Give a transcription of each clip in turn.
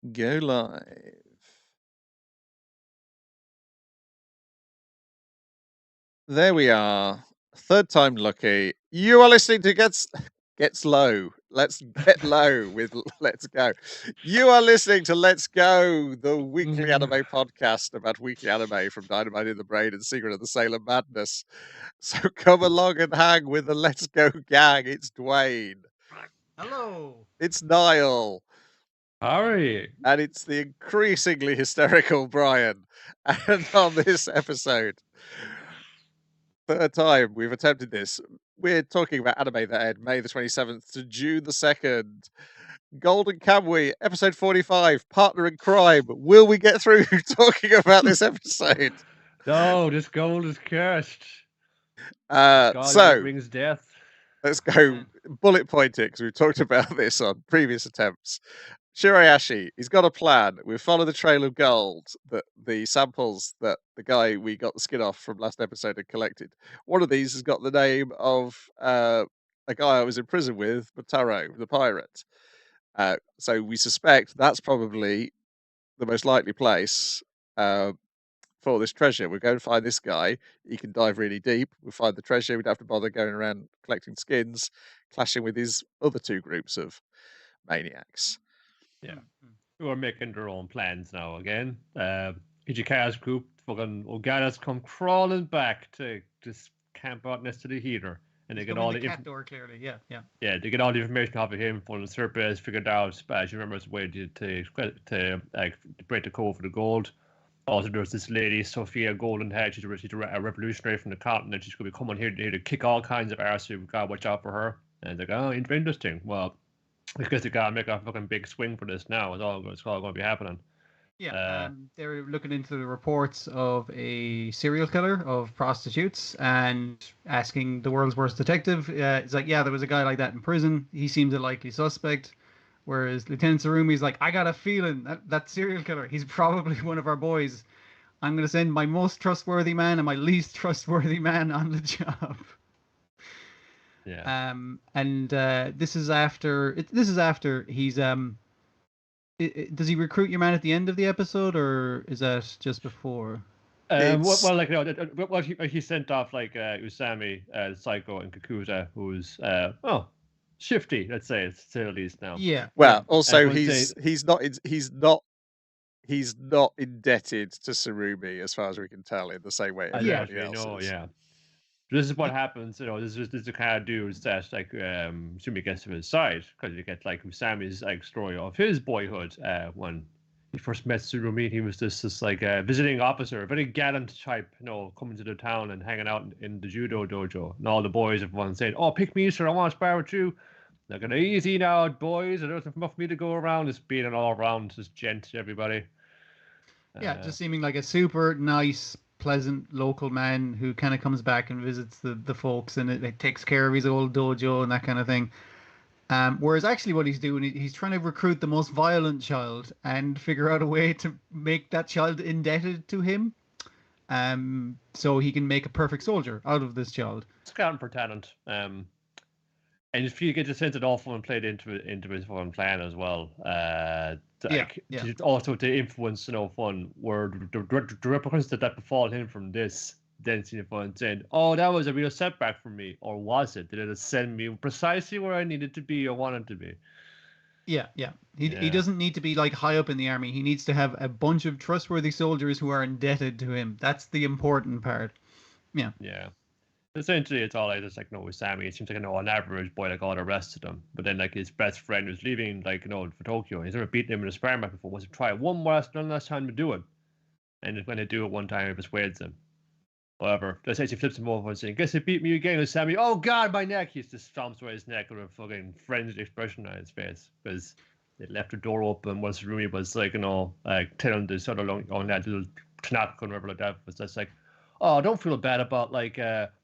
Go live. There we are. Third time lucky. You are listening to Gets Low. Let's get low with Let's Go. You are listening to Let's Go, the weekly Mhm. anime podcast about weekly anime from Dynamite in the Brain and Secret of the Sailor Madness. So come along and hang with the Let's Go gang. It's Dwayne. Hello. It's Niall. Harry. And it's the increasingly hysterical Brian. And on this episode, third time we've attempted this, we're talking about anime that aired May the 27th to June the 2nd. Golden Kamuy, episode 45, Partner in Crime. Will we get through talking about this episode? No, this gold is cursed. God So, brings death. let's go bullet pointing, because we've talked about this on previous attempts. Shirayashi, he's got a plan. We follow the trail of gold, that the samples that the guy we got the skin off from last episode had collected. One of these has got the name of a guy I was in prison with, Mataro, the pirate. So we suspect that's probably the most likely place for this treasure. We're going to find this guy. He can dive really deep. We'll find the treasure. We don't have to bother going around collecting skins, clashing with these other two groups of maniacs. Yeah. Who are making their own plans now again. Ichika's group, fucking Ogata's come crawling back to just camp out next to the heater. And they get all the cat door clearly, yeah. Yeah, they get all the information off of him. From the Serpent has figured out, as you remember, it's a way to break the code for the gold. Also, there's this lady, Sophia Goldenhead. She's a revolutionary from the continent. She's going to be coming here to kick all kinds of arse. So we've got to watch out for her. And it's like, oh, interesting. Well, I guess they got to make a fucking big swing for this now. It's all going to be happening. Yeah, they're looking into the reports of a serial killer of prostitutes and asking the world's worst detective. It's like, yeah, there was a guy like that in prison. He seems a likely suspect. Whereas Lieutenant Tsurumi's like, I got a feeling that serial killer, he's probably one of our boys. I'm going to send my most trustworthy man and my least trustworthy man on the job. Yeah. And this is after he's does he recruit your man at the end of the episode, or is that just before? He sent off like Usami, Psycho, and Kakuta, who's shifty. Let's say at least now. Yeah. Well, also he's not indebted to Tsurumi as far as we can tell in the same way everybody else is. Yeah. This is what happens, this is the kind of dudes that like Sumi gets to his side, because you get like Usami's like story of his boyhood when he first met Tsurumi. He was this like visiting officer, a very gallant type, coming to the town and hanging out in the judo dojo, and all the boys everyone saying, "Oh, pick me, sir! I want to spar with you." Like, easy now, boys. There's enough for me to go around. Just being an all around, just gent to everybody. Yeah, just seeming like a super nice, pleasant local man who kind of comes back and visits the folks, and it takes care of his old dojo and that kind of thing. Whereas actually what he's doing, he's trying to recruit the most violent child and figure out a way to make that child indebted to him, so he can make a perfect soldier out of this child. Scouting for talent. And if you get the sense that all fun played into his fun plan as well. Also to influence fun, where the repercussions that befall him from this, then seeing fun saying, "Oh, that was a real setback for me," or was it? Did it send me precisely where I needed to be or wanted to be? Yeah. He doesn't need to be like high up in the army. He needs to have a bunch of trustworthy soldiers who are indebted to him. That's the important part. Yeah. Yeah. Essentially, it's all like this, like, Usami. It seems like an average boy, like all the rest of them. But then, like, his best friend who's leaving, like, for Tokyo, he's never beaten him in a sparring match before. Wants to try one last time to do it. And when they do it one time, it persuades him. However, just as he flips him over and saying, "Guess he beat me again, Usami." "Oh God, my neck!" He just stomps away his neck with a fucking frenzied expression on his face because they left the door open. Once Rumi was like, telling this other on that little Tanaka and whatever like that, was just like, "Oh, don't feel bad about like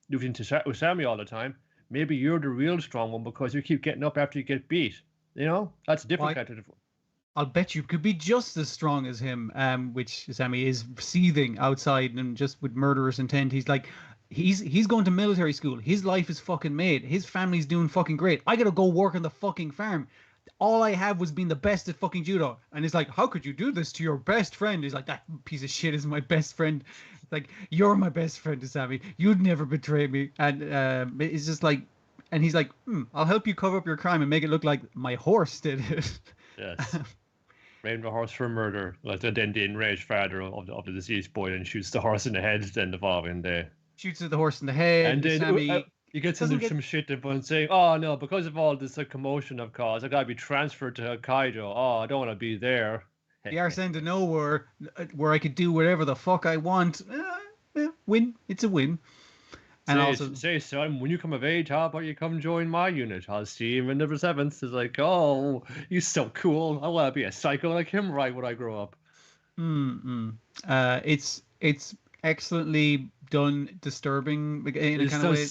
losing to Usami all the time. Maybe you're the real strong one because you keep getting up after you get beat. That's a different kind of." I'll bet you could be just as strong as him, which Usami is seething outside and just with murderous intent. He's like, he's going to military school. His life is fucking made. His family's doing fucking great. I gotta go work on the fucking farm. all I have was being the best at fucking judo. And it's like, how could you do this to your best friend? He's like, that piece of shit is my best friend. It's like, you're my best friend, Usami. You'd never betray me. And it's just like, and he's like, I'll help you cover up your crime and make it look like my horse did it. Yes. Blame the horse for murder. Like then the enraged father of the deceased boy and shoots the horse in the head then the following day. Shoots at the horse in the head. And then Usami he gets into some shit about saying, oh no, because of all this commotion I've caused, I gotta be transferred to Hokkaido. Oh, I don't want to be there. The arse end of nowhere where I could do whatever the fuck I want. Win. It's a win. And say, son, when you come of age, how about you come join my unit? I'll see you in number 7th. It's like, oh, he's so cool. I want to be a psycho like him right when I grow up. It's excellently done, disturbing in a kind of way.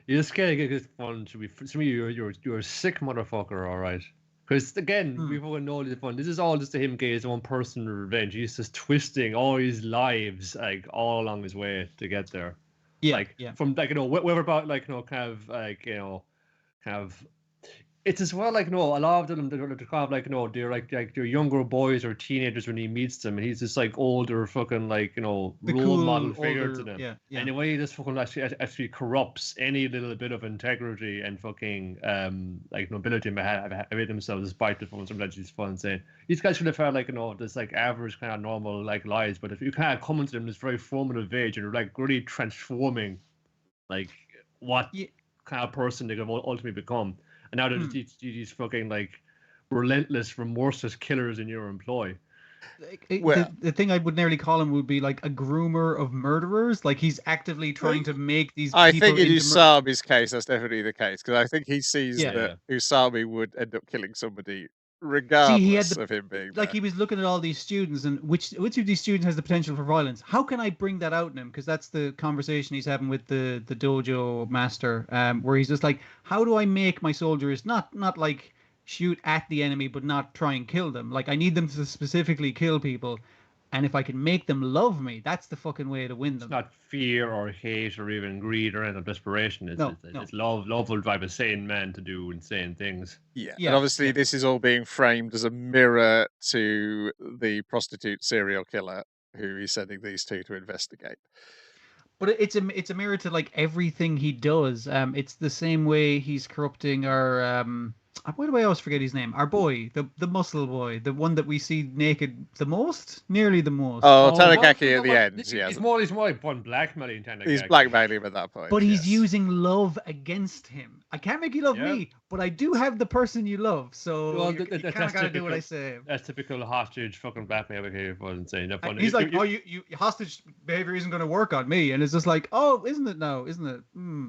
You just gotta get this fun. To me, you're a sick motherfucker, all right. Because again, we fucking know this fun. This is all just to him getting his own personal revenge. He's just twisting all his lives like all along his way to get there. From like whatever about like kind of. It's as well like a lot of them they're kind of like they're like they're younger boys or teenagers when he meets them, and he's just like older fucking like role cool, model figure older, to them. Yeah. And the way he just fucking actually corrupts any little bit of integrity and fucking like nobility have themselves, despite the fucking sometimes he's fun saying these guys should have had like this like average kind of normal like lives, but if you kind of come into them this very formative age and you're like really transforming like what kind of person they could ultimately become. And now they're just these fucking like relentless, remorseless killers in your employ. The thing I would nearly call him would be like a groomer of murderers. Like he's actively trying to make these. I think in Usami's case, that's definitely the case because I think he sees that yeah. Usami would end up killing somebody regardless of him being like there. He was looking at all these students and which of these students has the potential for violence. How can I bring that out in him? Because that's the conversation he's having with the dojo master, where he's just like, how do I make my soldiers not like shoot at the enemy but not try and kill them? Like I need them to specifically kill people, and if I can make them love me, that's the fucking way to win them. It's not fear or hate or even greed or any desperation. It's love will drive a sane man to do insane things. Yeah. And obviously this is all being framed as a mirror to the prostitute serial killer who he's sending these two to investigate. But it's a mirror to like everything he does. It's the same way he's corrupting our why do I always forget his name? Our boy, the muscle boy, the one that we see naked nearly the most. Oh, Tanigaki at the end. He's more blackmailing Tanigaki. He's blackmailing him at that point. But he's using love against him. I can't make you love me, but I do have the person you love. So you kind of got to do what I say. That's typical hostage fucking blackmail behavior. Insane. He's like, you hostage behavior isn't going to work on me, and it's just like, oh, isn't it now? Isn't it?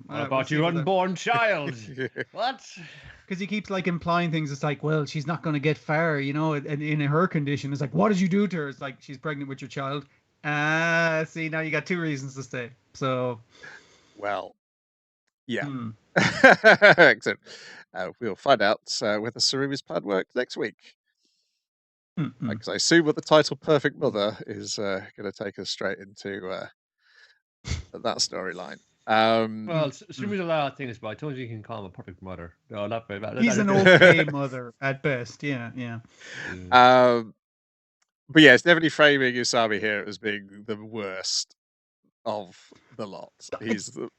What about your unborn child? What? Because he keeps like implying things. It's like, well, she's not going to get far, and in her condition, it's like, what did you do to her? It's like, she's pregnant with your child. See, now you got 2 reasons to stay. So, well, yeah. Excellent. We'll find out whether Surumi's plan worked next week. Because I assume what the title "Perfect Mother" is going to take us straight into that storyline. Well, Surumi's a lot of things, but I told you can call him a perfect mother. No, not very bad. He's an okay mother at best. Yeah. But yeah, it's definitely framing Usami here as being the worst of the lot.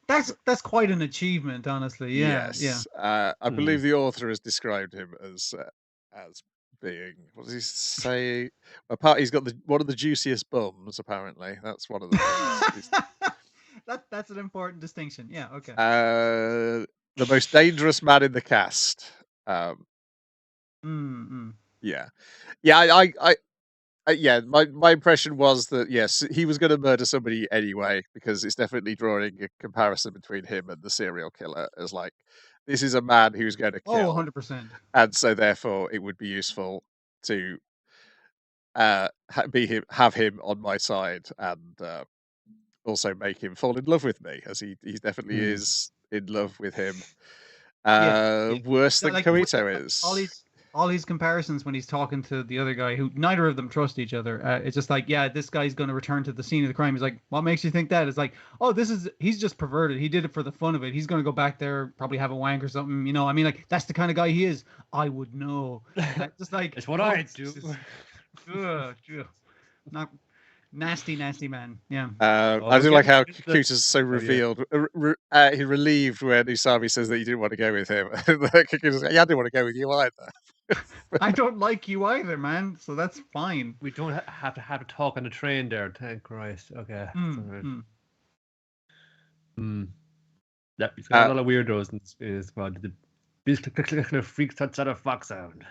That's quite an achievement, honestly. Yeah, yes. I believe the author has described him as being, what does he say? He's got one of the juiciest bums. Apparently, that's one of the things. That's an important distinction. Yeah. Okay. The most dangerous man in the cast. Yeah. My impression was that yes, he was going to murder somebody anyway, because it's definitely drawing a comparison between him and the serial killer as like, this is a man who's going to kill. 100%. And so therefore it would be useful to have him on my side and also make him fall in love with me, as he definitely is in love with him. Worse than Koito is. all his comparisons when he's talking to the other guy, who neither of them trust each other. It's just like, yeah, this guy's going to return to the scene of the crime. He's like, what makes you think that? It's like, oh, he's just perverted. He did it for the fun of it. He's going to go back there, probably have a wank or something. You know, I mean, like, that's the kind of guy he is. I would know. Just like, it's what I do. Not nasty man. Yeah. I do like how Kakuta's so revealed. He relieved when Usami says that you didn't want to go with him. Kakuta's like, yeah, I didn't want to go with you either. I don't like you either, man. So that's fine. We don't have to have a talk on the train there. Thank Christ. Okay. Yeah, he's got a lot of weirdos in his squad. These freaks outside of Fox Sound.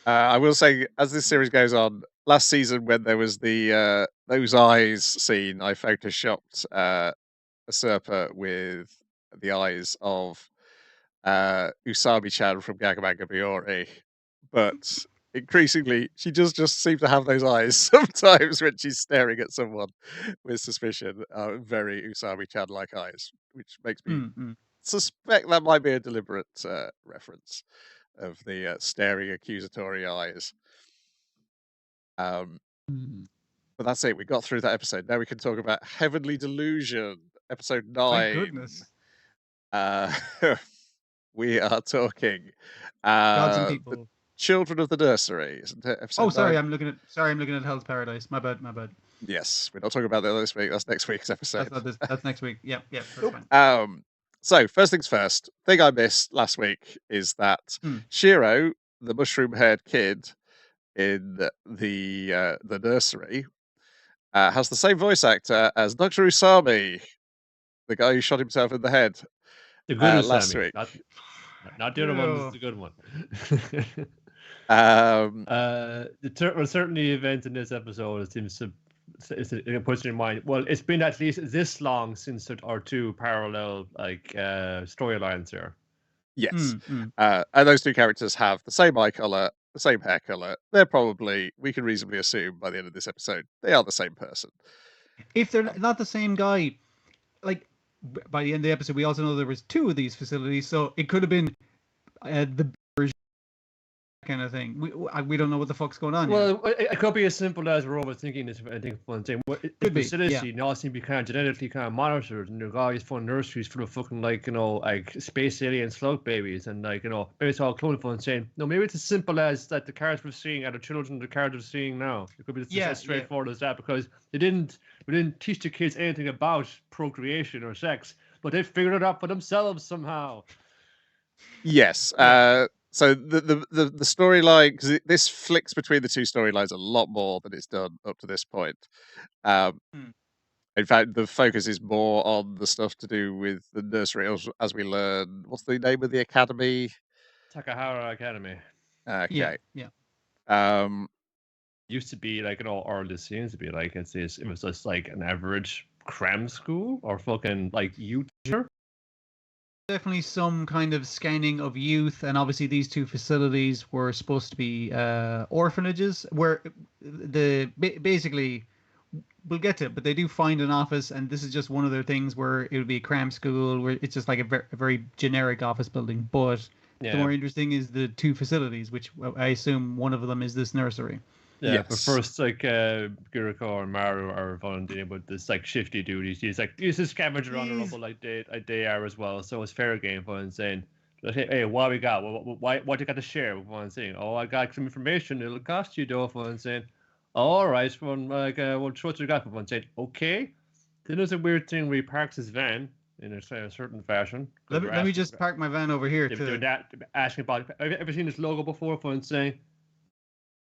I will say, as this series goes on, last season when there was the those eyes scene, I photoshopped Usurper with the eyes of Usami-chan from Gagamanga Biori, but increasingly she just seems to have those eyes sometimes when she's staring at someone with suspicion. Very Usami-chan-like eyes, which makes me suspect that might be a deliberate reference of the staring accusatory eyes. But that's it. We got through that episode. Now we can talk about Heavenly Delusion, episode 9. Thank goodness. We are talking Gods and people. The Children of the Nursery, isn't it? Episode sorry, 9? I'm looking at Hell's Paradise. My bad. Yes, we're not talking about that this week. That's next week's episode. That's next week. Yeah. Cool. So first things first. Thing I missed last week is that Shiro, the mushroom-haired kid in the nursery, has the same voice actor as Dr. Usami, the guy who shot himself in the head. The good last Usami, week. Not the other one. This is the good one. Certainly, events in this episode, it seems to it puts in mind. Well, it's been at least this long since there are two parallel storylines here. Yes, and those two characters have the same eye color, the same hair color. They're probably, we can reasonably assume by the end of this episode, they are the same person. If they're not the same guy, like, by the end of the episode, we also know there was two of these facilities, so it could have been the version kind of thing. We don't know what the fuck's going on. Well, it could be as simple as we're always thinking this. I think one thing. The facility now seems to be kind of genetically kind of monitored, and there are these fun nurseries full of fucking like space alien slug babies, and maybe it's all cloned fun saying no. Maybe it's as simple as that the characters we're seeing are the children the characters we're seeing now. It could be just as straightforward as that, because we didn't teach the kids anything about procreation or sex, but they figured it out for themselves somehow. Yes. So the storyline, because this flicks between the two storylines a lot more than it's done up to this point. In fact, the focus is more on the stuff to do with the nursery, as we learn. What's the name of the academy? Takahara Academy. Okay. Yeah. Used to be or this seems to be it was just like an average cram school or fucking youth. Definitely some kind of scanning of youth, and obviously these two facilities were supposed to be orphanages, where basically we'll get to it, but they do find an office, and this is just one of their things where it would be a cram school, where it's just like a very generic office building. But the more interesting is the two facilities, which I assume one of them is this nursery. Yeah, yes. But first, Guriko and Maru are volunteering with this shifty duties. He's a scavenger on the rubble like they are as well. So it's fair game for him saying, "Hey, what we got? What you got to share?" With one saying, "Oh, I got some information. It'll cost you though." For one saying, "All right." From what you got? For one saying, "Okay." Then there's a weird thing where he parks his van in a certain fashion. Let me just park my van over here. Asking about. Have you ever seen this logo before? For one saying.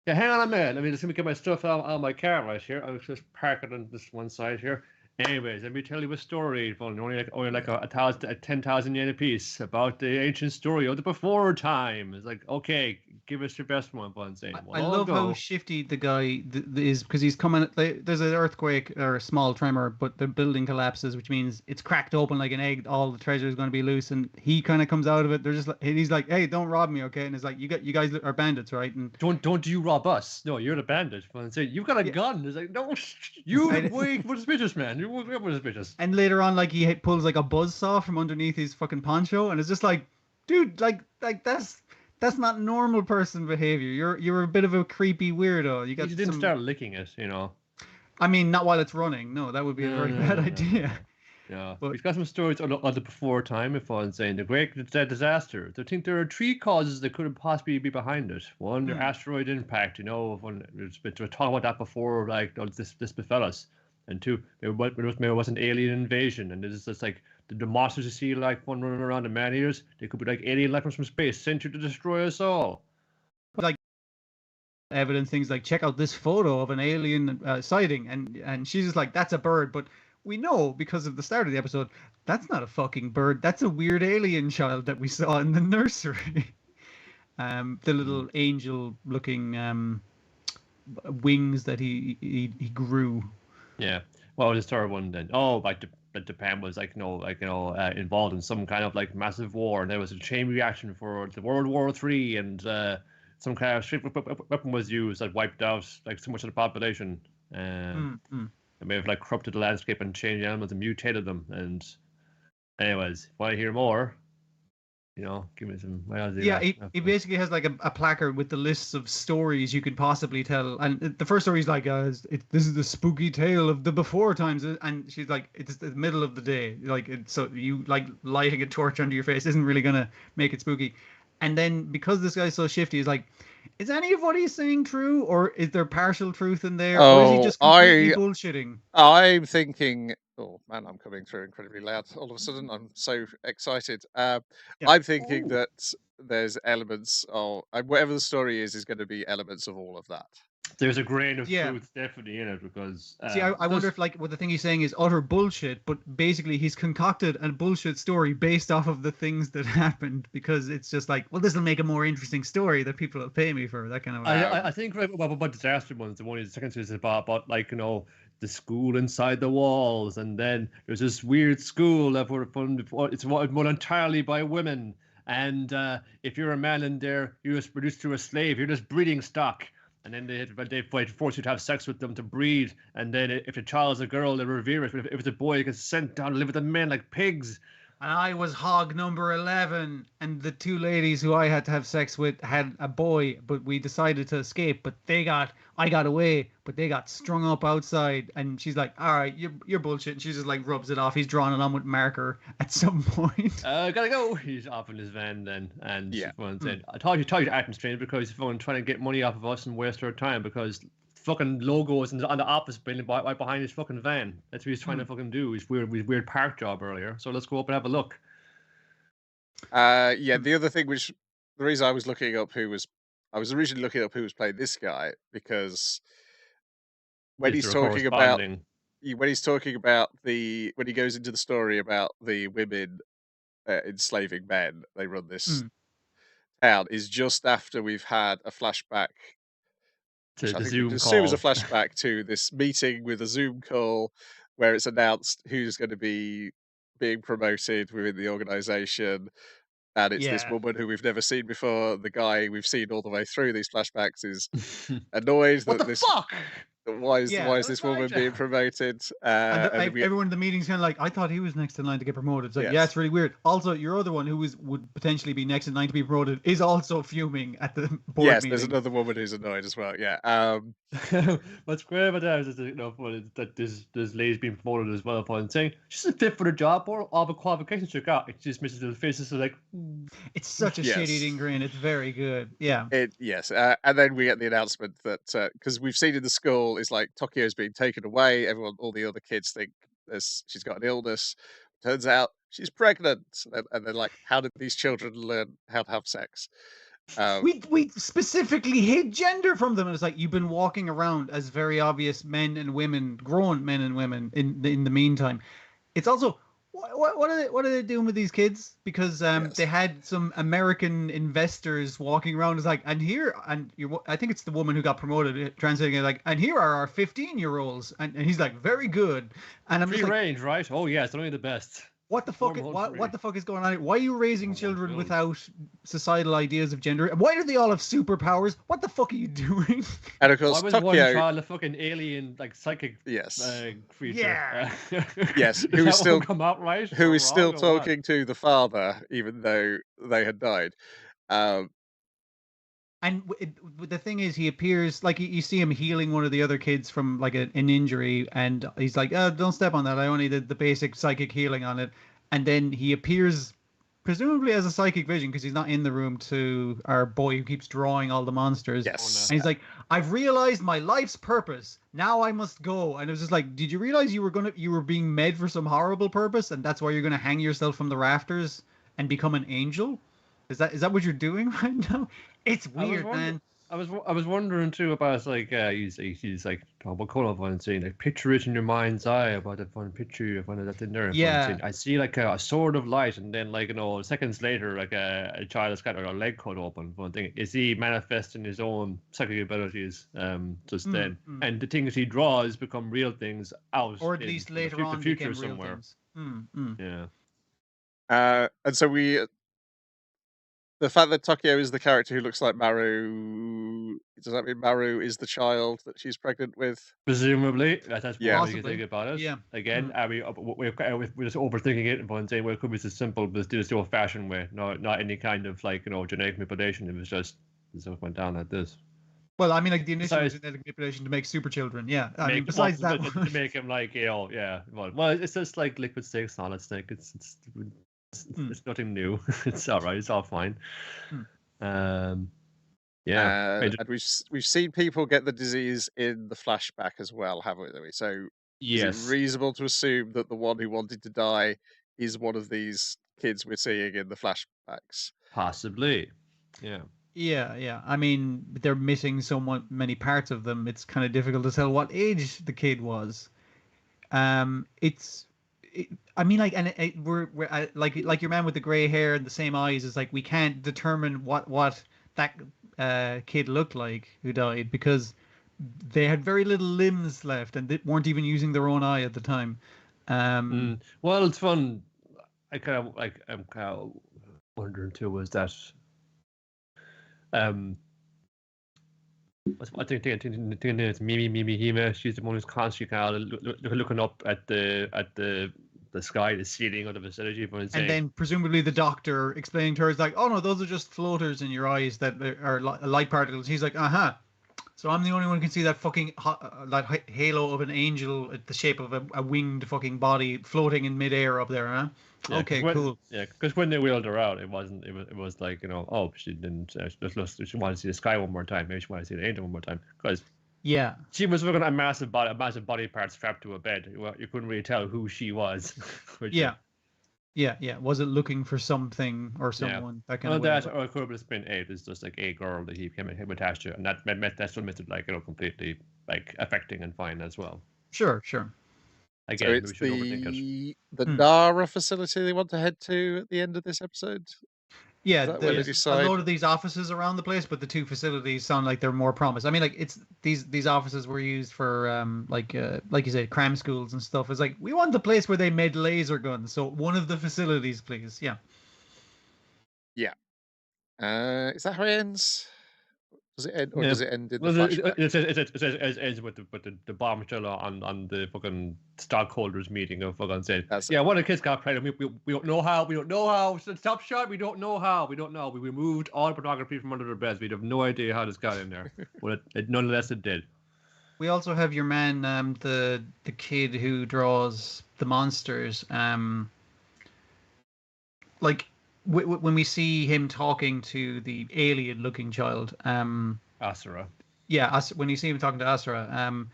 Yeah, hang on a minute. Let me get my stuff out of my car right here. I'll just park it on this one side here. Anyways, let me tell you a story. Only a 10,000 yen a piece about the ancient story of the before time. It's like, okay, give us your best one, Von saying. I love how shifty the guy is, because he's coming. There's an earthquake or a small tremor, but the building collapses, which means it's cracked open like an egg. All the treasure is going to be loose, and he kind of comes out of it. They're just he's like, "Hey, don't rob me, okay?" And it's like, "You guys are bandits, right?" And don't you rob us? No, you're the bandit. Von saying, "You've got a gun." It's like, no, you way suspicious, man. You're suspicious. And later on, he pulls a buzzsaw from underneath his fucking poncho, and it's just like, dude, that's That's not normal person behavior. You're a bit of a creepy weirdo. You got He didn't start licking it, you know. I mean, not while it's running. No, that would be a very bad idea. Yeah, But he's got some stories on the before time, if I'm saying. The Great Disaster. They think there are 3 causes that could possibly be behind it. One, the asteroid impact, you know, when we were talking about that before, like, this befell us. And 2, maybe it was an alien invasion, and it's just like the monsters you see, like, one running around in man-eaters, they could be like alien life forms from space sent here to destroy us all. Like, evidence, things like, check out this photo of an alien sighting, and she's just like, that's a bird, but we know because of the start of the episode, that's not a fucking bird. That's a weird alien child that we saw in the nursery. The little angel-looking wings that he grew. Yeah. What was the third one then? Oh, like Japan was involved in some kind of like massive war, and there was a chain reaction for the World War III, and some kind of shit weapon was used that wiped out like so much of the population. It may have like corrupted the landscape and changed the animals and mutated them. And anyways, want to hear more? You know, give me some. Yeah, he basically has like a placard with the lists of stories you could possibly tell. And the first story is like, this is the spooky tale of the before times. And she's like, it's the middle of the day. Like, so you like lighting a torch under your face isn't really going to make it spooky. And then because this guy's so shifty, he's like, is any of what he's saying true, or is there partial truth in there, or is he just completely bullshitting? I'm thinking, oh man, I'm coming through incredibly loud all of a sudden. I'm so excited. I'm thinking that there's elements of whatever the story is going to be elements of all of that. There's a grain of truth definitely in it, because see, I wonder if like what the thing he's saying is utter bullshit, but basically he's concocted a bullshit story based off of the things that happened, because it's just like, well, this will make a more interesting story that people will pay me for, that kind of. I think about disaster ones, the one is the second series is about like, you know, the school inside the walls, and then there's this weird school that it's run entirely by women, and if you're a man in there, you're just reduced to a slave, you're just breeding stock. And then they force you to have sex with them to breed. And then if the child's a girl, they revere it. But if it's a boy, it gets sent down to live with the men like pigs. And I was hog number 11. And the 2 ladies who I had to have sex with had a boy. But we decided to escape. But I got away. But they got strung up outside. And she's like, all right, you're bullshit. And she just like rubs it off. He's drawing it on with marker at some point. Gotta go. He's off in his van then. And said, I told you acting strange because he's trying to get money off of us and waste our time, because fucking logo is on the office building right behind his fucking van. That's what he's trying to fucking do. His weird park job earlier. So let's go up and have a look. The other thing, the reason I was looking up I was originally looking up who was playing this guy, because when he's talking about when he goes into the story about the women enslaving men, they run this town, is just after we've had a flashback to the Zoom call. It was a flashback to this meeting with a Zoom call where it's announced who's going to be being promoted within the organization. And it's this woman who we've never seen before. The guy we've seen all the way through these flashbacks is annoyed that fuck? Why is this woman being promoted? Everyone in the meeting's kind of like, I thought he was next in line to get promoted. It's like, yeah, it's really weird. Also, your other one who would potentially be next in line to be promoted is also fuming at the board meeting. There's another woman who's annoyed as well. Yeah. What's great about that is that this lady's being promoted as well. Upon saying she's a fit for the job, or all the qualifications she got. It just misses the faces. So like, it's such a shit-eating grin. It's very good. Yeah. And then we get the announcement that because we've seen in the school is like Tokyo's being taken away. All the other kids think she's got an illness. Turns out she's pregnant, and they're like, how did these children learn how to have sex? We specifically hid gender from them, and it's like, you've been walking around as very obvious men and women, grown men and women in the meantime. It's also, what are they doing with these kids? Because they had some American investors walking around. It's like, I think it's the woman who got promoted, translating it like, and here are our 15-year-olds, and he's like, very good. And I'm free just like, range, right? Oh yeah, it's only the best. What the fuck? What the fuck is going on here? Why are you raising children without societal ideas of gender? Why do they all have superpowers? What the fuck are you doing? And of course, why was one child a fucking alien, like psychic creature? Yeah. Yes, who is still come out right? Who is still talking to the father, even though they had died. And the thing is, he appears like you see him healing one of the other kids from like an injury, and he's like, "Oh, don't step on that. I only did the basic psychic healing on it." And then he appears, presumably as a psychic vision, because he's not in the room, to our boy who keeps drawing all the monsters. Yes. And he's like, "I've realized my life's purpose. Now I must go." And it was just like, did you realize you were being made for some horrible purpose, and that's why you're gonna hang yourself from the rafters and become an angel? Is that what you're doing right now? It's weird, man. I was wondering too about like he's like what color of one saying like picture it in your mind's eye about that one picture of one that's in there. Yeah. I see like a sword of light, and then like seconds later like a child has got a leg cut open. One thing is he manifesting his own psychic abilities just then, and the things he draws become real things out, or at least later on the future became real somewhere. things. Yeah. And so the fact that Tokyo is the character who looks like Maru, does that mean Maru is the child that she's pregnant with? Presumably, that's Yeah. what you think about it. Yeah. Again, we're just overthinking it and saying, well, it could be as simple as this the old-fashioned way, not any kind of like genetic manipulation. It was just it went down like this. Well, I mean, like the initial genetic manipulation to make super children. Yeah. I mean, besides that, to make him like yeah. Well, it's just like liquid snake, solid snake. It's nothing new. It's all right. It's all fine. Yeah. And we've seen people get the disease in the flashback as well, haven't we? So yes, is it reasonable to assume that the one who wanted to die is one of these kids we're seeing in the flashbacks? Possibly. Yeah. Yeah. I mean, they're missing so many parts of them. It's kind of difficult to tell what age the kid was. I mean, like, and we're like your man with the gray hair and the same eyes is like we can't determine what that kid looked like who died because they had very little limbs left and they weren't even using their own eye at the time. Well, it's fun. I'm kind of wondering too. Was that I think it's Mimi Hime. She's the one who's constantly kind of looking up at the sky, the ceiling of the facility. And then presumably the doctor explaining to her is like, "Oh no, those are just floaters in your eyes that are light particles." He's like, So I'm the only one who can see that fucking like halo of an angel at the shape of a winged fucking body floating in midair up there, huh? Yeah, okay, cool. Yeah, because when they wheeled her out, it was like she didn't she wanted to see the sky one more time. Maybe she wanted to see the angel one more time because she was looking at a massive body part strapped to a bed. You couldn't really tell who she was. Yeah. Was it looking for something or someone that kind of way? That or it could have been it's just like a girl that he became attached to, and that still made it like completely like affecting and fine as well. Sure. Again, so it's the Nara facility they want to head to at the end of this episode. Yeah, there's a lot of these offices around the place, but the two facilities sound like they're more promised. I mean, like it's these offices were used for like you said, crime schools and stuff. It's like we want the place where they made laser guns. So one of the facilities, please. Yeah. Is that how it ends? Does it end, or does it end in the flashback? It ends with the bombshell on the fucking stockholders meeting of fucking saying, one of the kids got pregnant. We don't know how. We don't know how. Stop shot. We don't know how. We don't know. We removed all pornography from under their beds. We have no idea how this got in there. But nonetheless, it did. We also have your man, the kid who draws the monsters. Like. When we see him talking to the alien-looking child, Asura. Yeah, when you see him talking to Asura,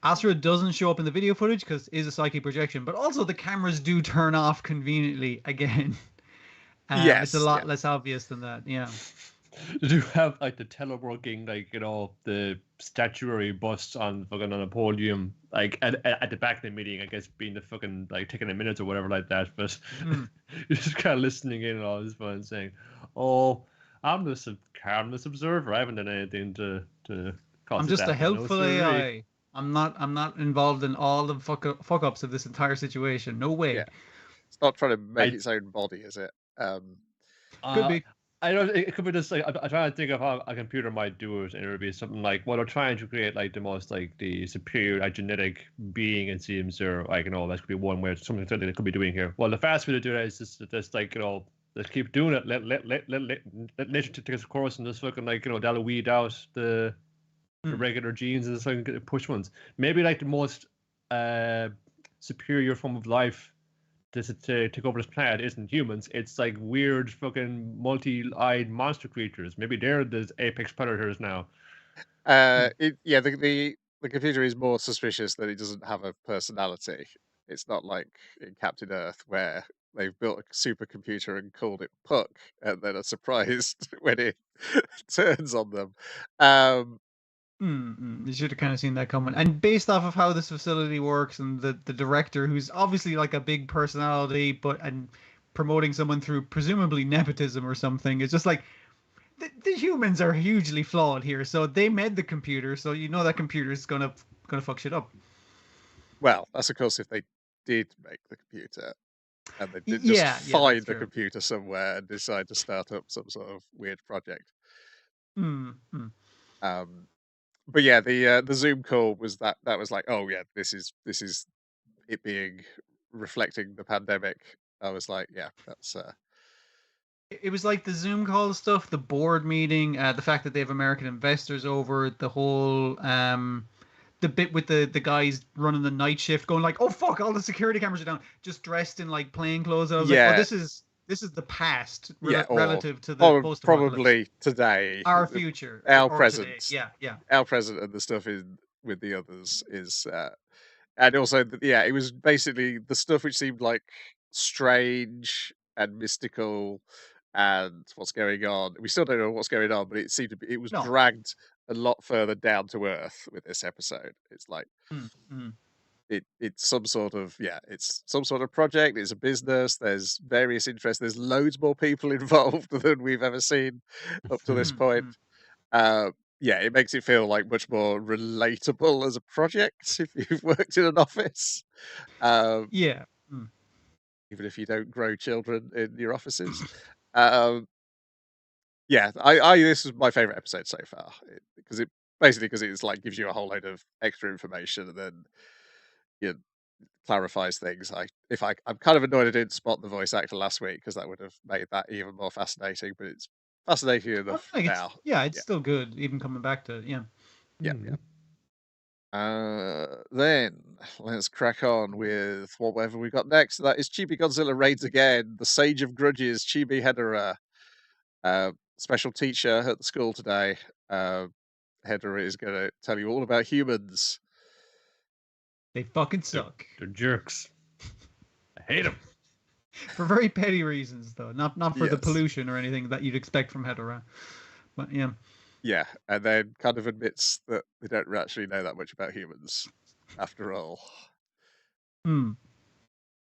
Asura doesn't show up in the video footage because it's a psychic projection, but also the cameras do turn off conveniently again. It's a lot less obvious than that. Yeah. Did you have like the teleworking, like the statuary busts on a podium, like at the back of the meeting? I guess being the fucking like taking a minute or whatever like that, but you're just kind of listening in and all this fun, saying, "Oh, I'm just a harmless observer. I haven't done anything to cause." I'm just a helpful AI. I'm not involved in all the fuck ups of this entire situation. No way. Yeah. It's not trying to make its own body, is it? Could be. I don't. It could be just like I'm trying to think of how a computer might do it, and it would be something like, well, they're trying to create like the most like the superior genetic being, it seems, or like that could be one way something that they could be doing here. Well, the fast way to do that is just like Let's keep doing it. Let nature take its course and just fucking that'll weed out the regular genes and so push ones. Maybe like the most superior form of life to take over this planet isn't humans. It's like weird fucking multi-eyed monster creatures. Maybe they're the apex predators now. The computer is more suspicious that it doesn't have a personality. It's not like in Captain Earth where they've built a supercomputer and called it Puck, and then are surprised when it turns on them. You should have kind of seen that coming. And based off of how this facility works and the director, who's obviously like a big personality, and promoting someone through presumably nepotism or something, it's just like the humans are hugely flawed here. So they made the computer, so that computer is gonna fuck shit up. Well, that's of course if they did make the computer and they did just find the computer somewhere and decide to start up some sort of weird project. But yeah, the Zoom call was that was like, oh yeah, this is it being reflecting the pandemic. I was like, yeah, that's. It was like the Zoom call stuff, the board meeting, the fact that they have American investors over, the whole the bit with the guys running the night shift, going like, oh fuck, all the security cameras are down, just dressed in like plain clothes. I was like, oh, this is the past relative to the post-apocalypse. Probably today. Our future. Our present. Today. Yeah. Our present and the stuff with the others is... and also, it was basically the stuff which seemed like strange and mystical and what's going on. We still don't know what's going on, but it seemed to be... It was dragged a lot further down to earth with this episode. It's like... It's some sort of project. It's a business. There's various interests. There's loads more people involved than we've ever seen up to this point. It makes it feel like much more relatable as a project if you've worked in an office. Even if you don't grow children in your offices. This was my favorite episode so far because it's like gives you a whole load of extra information and then clarifies things. I'm kind of annoyed I didn't spot the voice actor last week because that would have made that even more fascinating. But it's fascinating enough now. It's still good, even coming back to it. Then let's crack on with whatever we've got next. That is Chibi Godzilla raids again. The Sage of Grudges, Chibi Hedorah, special teacher at the school today. Hedorah is going to tell you all about humans. They fucking suck. They're jerks. I hate them. For very petty reasons, though. Not for the pollution or anything that you'd expect from Hedorah. But yeah. Yeah, and then kind of admits that they don't actually know that much about humans, after all.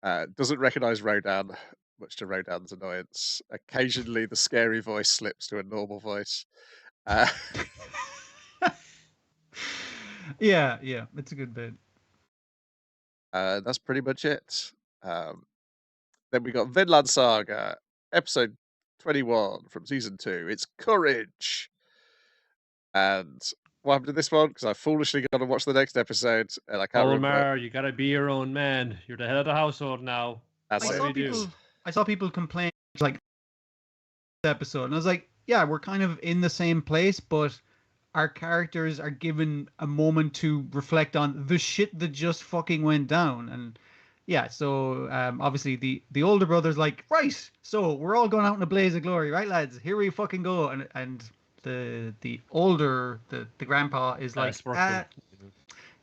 Doesn't recognise Rodan, much to Rodan's annoyance. Occasionally, the scary voice slips to a normal voice. Yeah, it's a good bit. That's pretty much it. Then we got Vinland Saga, episode 21 from season 2. It's Courage. And what happened to this one? Because I foolishly got to watch the next episode, and I can't remember. You gotta be your own man. You're the head of the household now. That's I saw people complain like this episode, and I was like, yeah, we're kind of in the same place, but our characters are given a moment to reflect on the shit that just fucking went down. And so obviously the older brother's like, right, so we're all going out in a blaze of glory, right, lads? Here we fucking go. And the older the grandpa is like,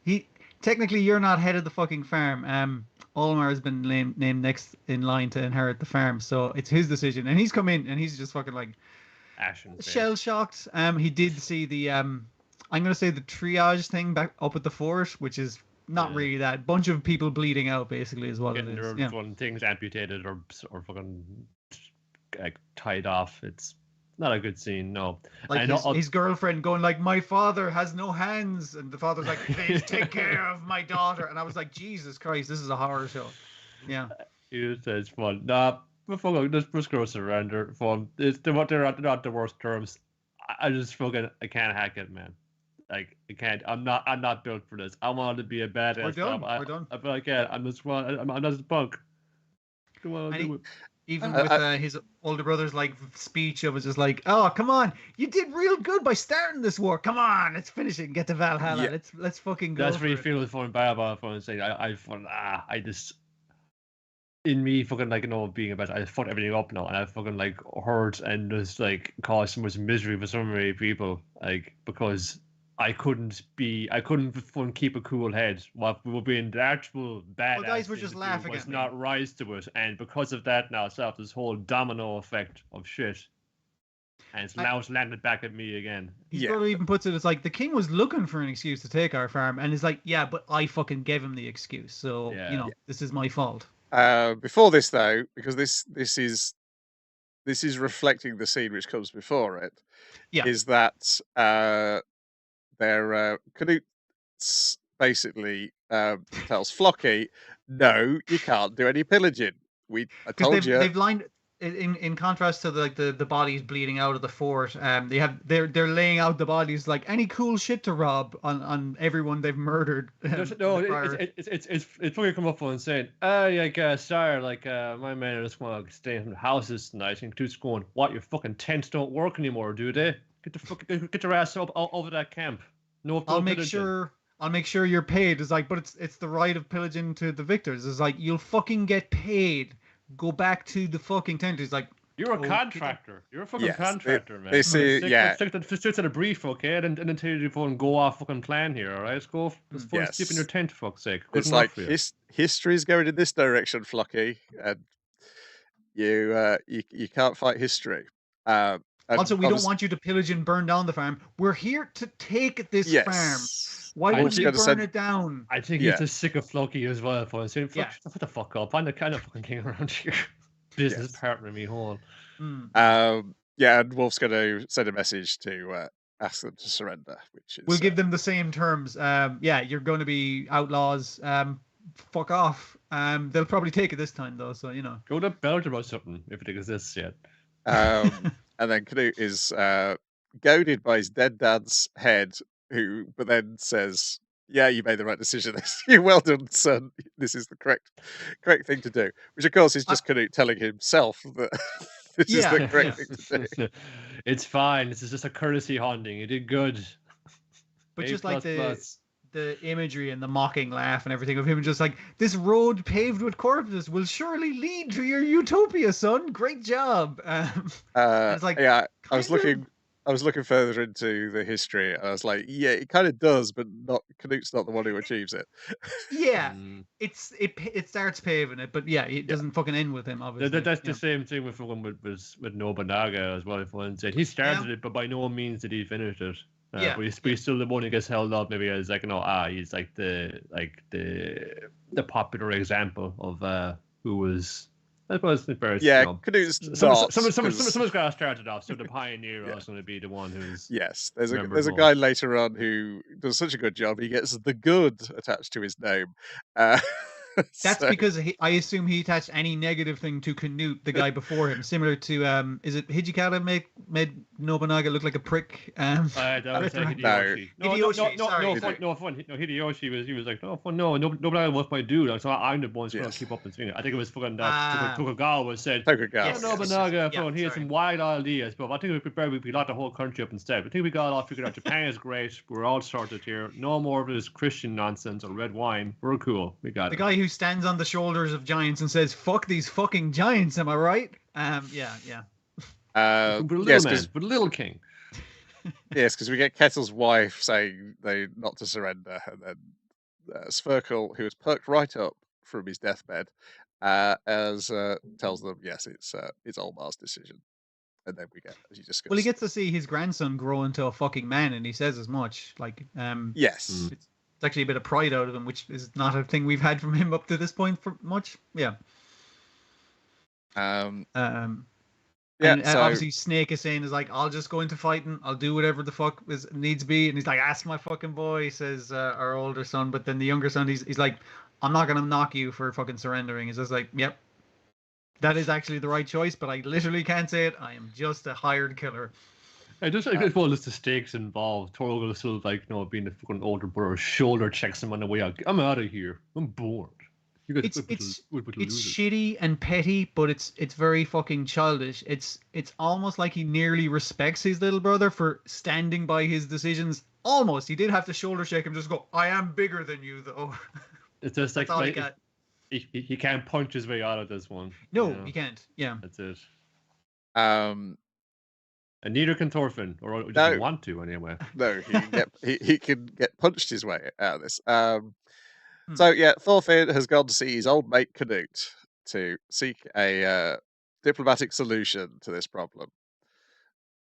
he technically you're not head of the fucking farm. Olimar has been named next in line to inherit the farm, so it's his decision. And he's come in and he's just fucking like shell shocked. He did see the I'm gonna say the triage thing back up at the fort, which is not really that. Bunch of people bleeding out basically is what it is. Getting things amputated or fucking like tied off. It's not a good scene, no. Like his girlfriend going like, my father has no hands, and the father's like, please take care of my daughter. And I was like, Jesus Christ, this is a horror show. Yeah. It's fun. Nah, but fucking just grow surrender. Fun. They're not the worst terms. I can't hack it, man. Like I can't. I'm not built for this. I want to be a badass. We're done. I feel like I'm just a punk. Even with his older brother's like speech, it was just like, "Oh, come on, you did real good by starting this war. Come on, let's finish it and get to Valhalla. Yeah. Let's fucking go." That's for really it." feeling fun bad about fun saying I just in me fucking like being about I fucked everything up now and I fucking like hurt and just like caused so much misery for so many people like because I couldn't fucking keep a cool head. What we were being the actual bad. Well, guys were just laughing was at me. not rise to it, and because of that now, it's this whole domino effect of shit, and now it's landed back at me again. His brother even puts it as like the king was looking for an excuse to take our farm, and he's like, "Yeah, but I fucking gave him the excuse, so this is my fault." Before this though, because this is reflecting the scene which comes before it. Yeah. Is that their Canute basically tells Flocky, "No, you can't do any pillaging. I told you." They've lined in contrast to the bodies bleeding out of the fort. They're laying out the bodies like any cool shit to rob on everyone they've murdered. It's probably come up and saying, sorry, like my men just want to stay in the houses tonight. And Canute's going, "What? Your fucking tents don't work anymore, do they? Get your ass up over that camp. No, I'll make sure you're paid." It's like, but it's the right of pillaging to the victors. It's like, you'll fucking get paid. Go back to the fucking tent. He's like, "You're a contractor. You're a fucking contractor, man. They say, stick to the brief, okay? And then tell you to go off fucking plan here, all right? Let's go. Let's sleep in your tent, for fuck's sake. It's like history's going in this direction, Flocky, and you can't fight history. Also, we don't want you to pillage and burn down the farm. We're here to take this farm. Why would you burn it down? I think he's just sick of Flocky as well. For saying, "What the fuck up? I'm the kind of fucking king around here. Business partner me whole." And Wolf's going to send a message to ask them to surrender, which is we'll give them the same terms. You're going to be outlaws. Fuck off. They'll probably take it this time though, so go to Belgium or something if it exists yet. And then Canute is goaded by his dead dad's head, but then says, "Yeah, you made the right decision. Well done, son. This is the correct thing to do." Which, of course, is just Canute telling himself that this is the correct thing to do. It's fine. This is just a courtesy haunting. You did good. But just like the imagery and the mocking laugh and everything of him just like, "This road paved with corpses will surely lead to your utopia, son. Great job." It's like, I was looking further into the history, and I was like, "Yeah, it kind of does, but Canute's not the one who achieves it." Yeah, it starts paving it, but it doesn't fucking end with him. Obviously, that's the same thing with Nobunaga as well. If one said he started it, but by no means did he finish it. But he's still the one who gets held up maybe as like he's like the popular example of who was. I suppose the first. Canute's not. Someone's got to start it off. So the pioneer is going to be the one who's. Yes, there's a guy later on who does such a good job. He gets the good attached to his name. That's because I assume he attached any negative thing to Canute, the guy before him, similar to is it Hijikata made Nobunaga look like a prick? That was Hideyoshi. No, Hideyoshi was like, Nobunaga was my dude. So I'm the one who's going to keep up and sing it. I think it was fucking that Tokugawa said. Nobunaga, he had some wild ideas, but I think we locked the whole country up instead. I think we got it all figured out. Japan is great. We're all sorted here. No more of this Christian nonsense or red wine. We're cool. We got it. The guy who stands on the shoulders of giants and says, "Fuck these fucking giants," am I right? But a little king. Yes, because we get Kettle's wife saying they not to surrender, and then Sverkel, who was perked right up from his deathbed, tells them, yes, it's Olmar's decision. And then we get, as you discussed. Well, he gets to see his grandson grow into a fucking man, and he says as much. Like, yes. It's actually a bit of pride out of him, which is not a thing we've had from him up to this point for much. Yeah. Obviously Snake is saying is like, "I'll just go into fighting. I'll do whatever the fuck needs be." And he's like, "Ask my fucking boy," says our older son. But then the younger son, he's like, "I'm not gonna knock you for fucking surrendering." He's just like, "Yep, that is actually the right choice, but I literally can't say it. I am just a hired killer." I just like all the stakes involved. Torgal still like being the fucking older brother, shoulder checks him on the way out. "I'm out of here. I'm bored." It's shitty and petty, but it's very fucking childish. It's almost like he nearly respects his little brother for standing by his decisions. Almost, he did have to shoulder shake him, just go, "I am bigger than you, though." It's just That's all he got. He can't punch his way out of this one. No, he can't. Yeah, that's it. And neither can Thorfinn, or doesn't want to anyway. No, he can get punched his way out of this. So yeah, Thorfinn has gone to see his old mate Canute to seek a diplomatic solution to this problem.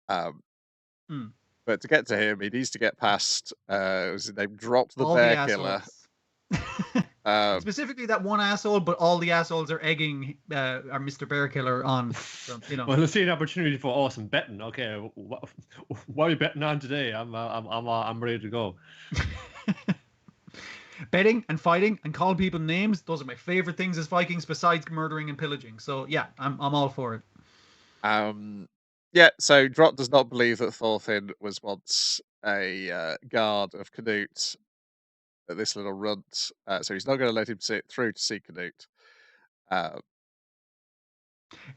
But to get to him, he needs to get past. Was his name dropped the all bear the killer? Specifically that one asshole, but all the assholes are egging our Mr. Bear Killer on. So, you know. Well, let's see an opportunity for awesome betting. Okay, what are we betting on today? I'm ready to go. Betting and fighting and calling people names, those are my favorite things as Vikings besides murdering and pillaging. So yeah, I'm all for it. Yeah, so Drott does not believe that Thorfinn was once a guard of Canute, this little runt, so he's not going to let him sit through to see Canute.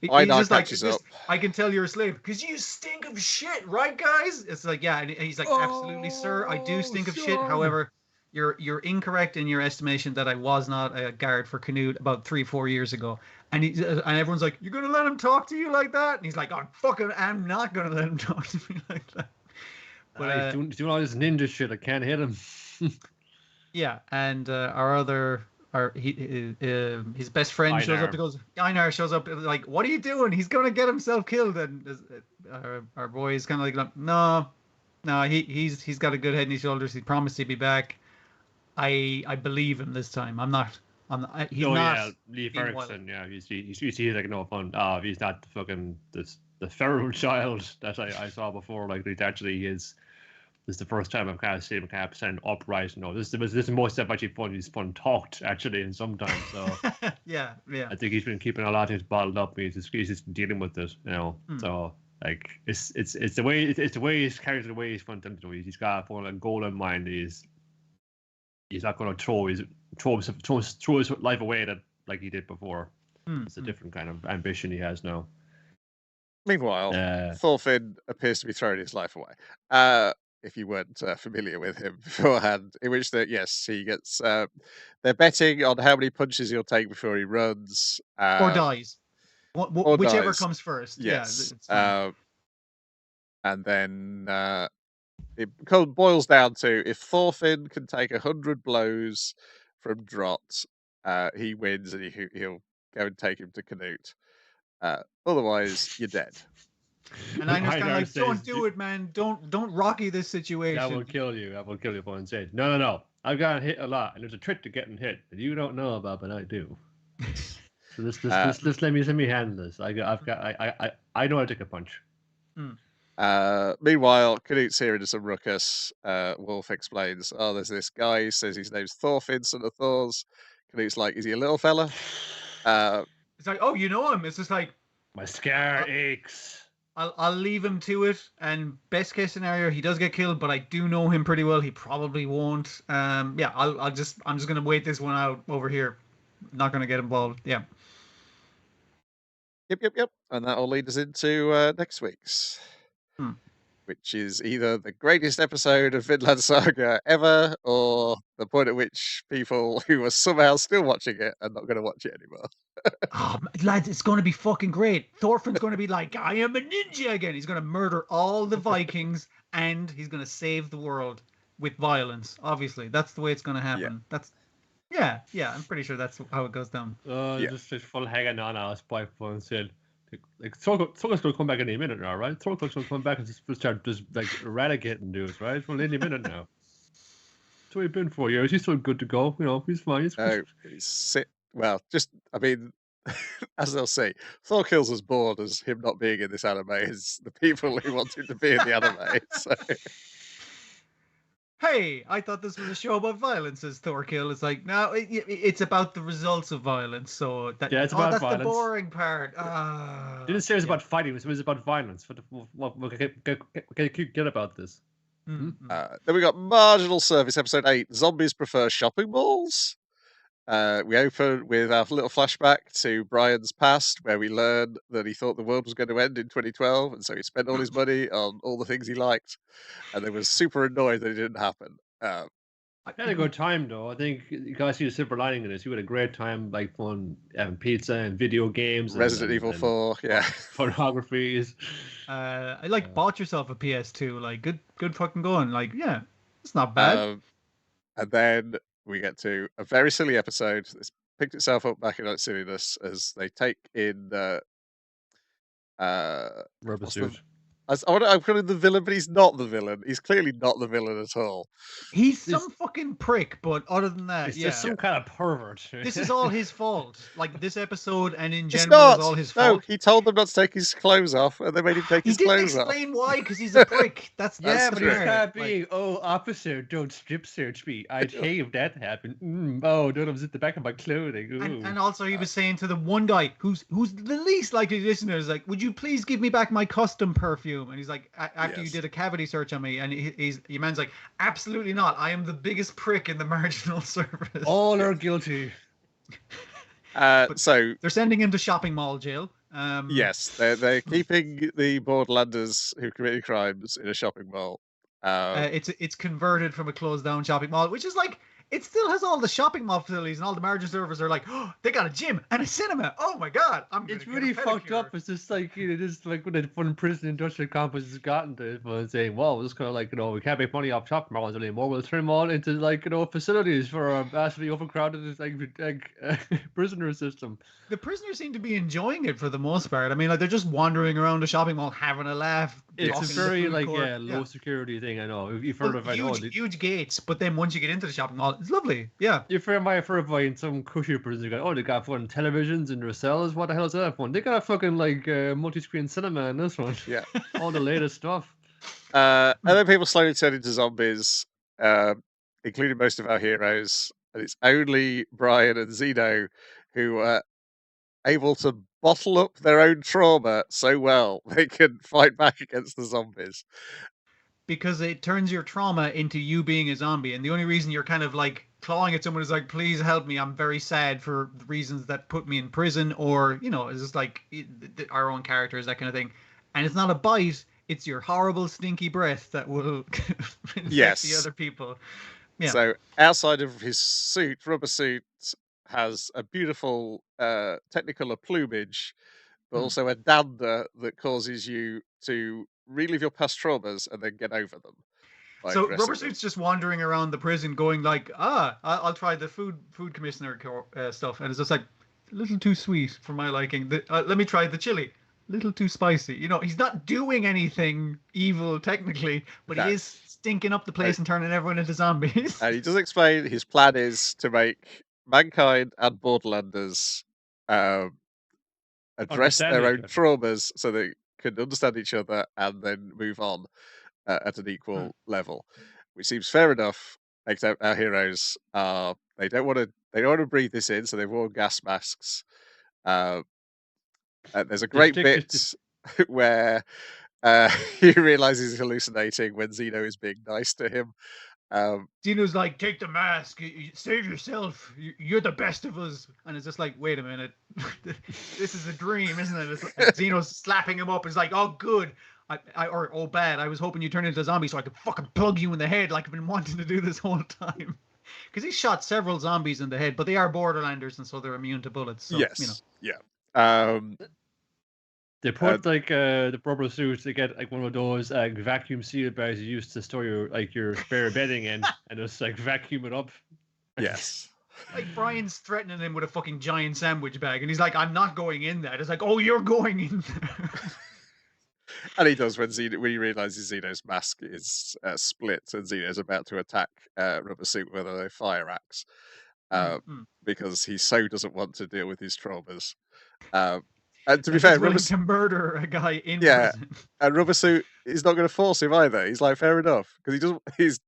He's just like, I can tell you're a slave because you stink of shit, right, guys? It's like, yeah, and he's like, absolutely, sir, I do stink of shit. However, you're incorrect in your estimation that I was not a guard for Canute about 3-4 years ago. And everyone's like, you're gonna let him talk to you like that? And he's like, I'm not gonna let him talk to me like that. But he's doing all this ninja shit. I can't hit him. Yeah, and his best friend Einar shows up. He goes, Einar shows up like, what are you doing? He's gonna get himself killed. And our boy is kind of like, no, he's got a good head on his shoulders. He promised he'd be back. I believe him this time. He's not. Lee Ferguson. Yeah, he's like no fun. He's not the fucking the feral child that I saw before. Like actually is. This is the first time I've kind of seen him kind of stand upright. You know, this is most stuff actually fun. He's fun talked actually, and sometimes. So yeah. I think he's been keeping a lot of things bottled up. He's just dealing with it, you know. So like it's the way he's character, the way he's fun to do. He's got a goal in mind. He's not going to throw his life away that like he did before. It's a different kind of ambition he has now. Meanwhile, Thorfinn appears to be throwing his life away. If you weren't familiar with him beforehand, in which he gets, they're betting on how many punches he'll take before he runs. Or dies. Whichever dies. Comes first. Yes. Yeah, and then it boils down to, if Thorfinn can take 100 blows from Drott, he wins and he'll go and take him to Canute. Otherwise, you're dead. And I kind of like, don't do it, man. Don't rocky this situation. That will kill you. That will kill you. Point said, no. I've gotten hit a lot, and there's a trick to getting hit that you don't know about, but I do. So let me handle this. I know how to take a punch. Meanwhile, Canute's here into some ruckus. Wolf explains, there's this guy, he says his name's Thorfinn, son of Thor's. Canute's like, is he a little fella? It's like, oh, you know him. It's just like, my scar aches. I'll leave him to it, and best case scenario, he does get killed, but I do know him pretty well. He probably won't. I'm just gonna wait this one out over here. Not gonna get involved. Yeah. Yep. And that'll lead us into next week's, which is either the greatest episode of Vinland Saga ever, or the point at which people who are somehow still watching it are not going to watch it anymore. Lads, it's going to be fucking great. Thorfinn's going to be like, I am a ninja again. He's going to murder all the Vikings, and he's going to save the world with violence. Obviously, that's the way it's going to happen. Yeah. I'm pretty sure that's how it goes down. Just full hanging on us by phone said. Like Thorfinn's going to come back any minute now, right? Thorfinn's going to come back and just start just like eradicating dudes, right? Well, any minute now. That's what he's been 4 years. He's still good to go. You know, he's fine. As they'll say, Thor kills as bored as him not being in this anime as the people who want him to be in the anime. So. Hey, I thought this was a show about violence, says Thorkill. It's like, no, it's about the results of violence. So it's about that's violence. The boring part. Didn't say it was about fighting. It was about violence. Get about this. Then we got Marginal Service, episode 8. Zombies prefer shopping malls. We open with our little flashback to Brian's past, where we learn that he thought the world was going to end in 2012, and so he spent all his money on all the things he liked, and they was super annoyed that it didn't happen. I had a good time though. I think you guys see the silver lining in this. You had a great time, like fun having pizza and video games, Resident Evil 4, yeah, photographies. I like bought yourself a PS2. Like good fucking going. Like yeah, it's not bad. And then we get to a very silly episode. It's picked itself up back in its silliness as they take in Rubber what's the- suit. I'm calling him the villain, but he's not the villain. He's clearly not the villain at all. He's some fucking prick, but other than that, It's yeah. just some kind of pervert. This is all his fault. Like this episode and in It's general not. is all his No, fault. he told them not to take his clothes off, and they made him take He his didn't clothes off. explain why, because he's a prick. That's Yeah, the but he's part. not Like, being, officer, don't strip search me. I'd hate if that happened. Oh, don't zip the back of my clothing. Ooh. and also he was saying to the one guy who's the least likely listener is like, would you please give me back my custom perfume? And he's like, after you Yes. did a cavity search on me, and your man's like, absolutely not. I am the biggest prick in the marginal service. All are guilty. So They're sending him to shopping mall jail. yes, they're keeping the Borderlanders who committed crimes in a shopping mall. It's converted from a closed down shopping mall, which is like, it still has all the shopping mall facilities, and all the margin servers are like, oh, they got a gym and a cinema. Oh my god, It's really fucked up. It's just like, just like when the fun prison industrial complex has gotten to everyone saying, well, we're just kind of like, we can't make money off shopping malls anymore. We'll turn them all into like, facilities for a massively overcrowded like prisoner system. The prisoners seem to be enjoying it for the most part. I mean, like they're just wandering around the shopping mall having a laugh. It's walking a in the very food like court. low security thing. I know. You've heard of it. Huge gates, but then once you get into the shopping mall, it's lovely. Yeah. You've heard of in some cushy prisons. You go, they got fun televisions in their cells. What the hell is that fun? They got a fucking like multi-screen cinema in this one. Yeah, all the latest stuff. and then people slowly turn into zombies, including most of our heroes, and it's only Brian and Zeno who are able to bottle up their own trauma so well they can fight back against the zombies. Because it turns your trauma into you being a zombie, and the only reason you're kind of like clawing at someone is like, please help me, I'm very sad for the reasons that put me in prison, or it's just like our own characters, that kind of thing. And it's not a bite, it's your horrible stinky breath that will infect the other people. Yeah. So outside of his suit, rubber suit has a beautiful technicolor plumage, but also a dander that causes you to relive your past traumas and then get over them. So Rubber Suit's just wandering around the prison going like, I'll try the food commissioner stuff. And it's just like, a little too sweet for my liking. Let me try the chili. Little too spicy. He's not doing anything evil technically, but he is stinking up the place and turning everyone into zombies. And he does explain his plan is to make mankind and Borderlanders address their own traumas so they can understand each other and then move on at an equal level, which seems fair enough. Except our heroes they don't want to breathe this in, so they've worn gas masks. There's a great bit where he realizes he's hallucinating when Zeno is being nice to him. Zeno's like, take the mask, save yourself, you're the best of us. And it's just like, wait a minute, this is a dream, isn't it? And Zeno's slapping him up. It's like, oh good, or oh bad, I was hoping you turned into a zombie so I could fucking plug you in the head like I've been wanting to do this whole time. Because he shot several zombies in the head, but they are Borderlanders and so they're immune to bullets. So, yes, yeah. They put the rubber suits. They get like one of those vacuum seal bags you used to store your spare bedding in, and just like vacuum it up. Yes. Like Brian's threatening him with a fucking giant sandwich bag, and he's like, "I'm not going in there." It's like, "Oh, you're going in there." And he does when he realizes Zeno's mask is split and Zeno's about to attack Rubber Suit with a fire axe, because he so doesn't want to deal with his traumas. And to be fair, Rubber to murder a guy in prison. And Rubber Suit is not going to force him either. He's like, fair enough, because he doesn't. He's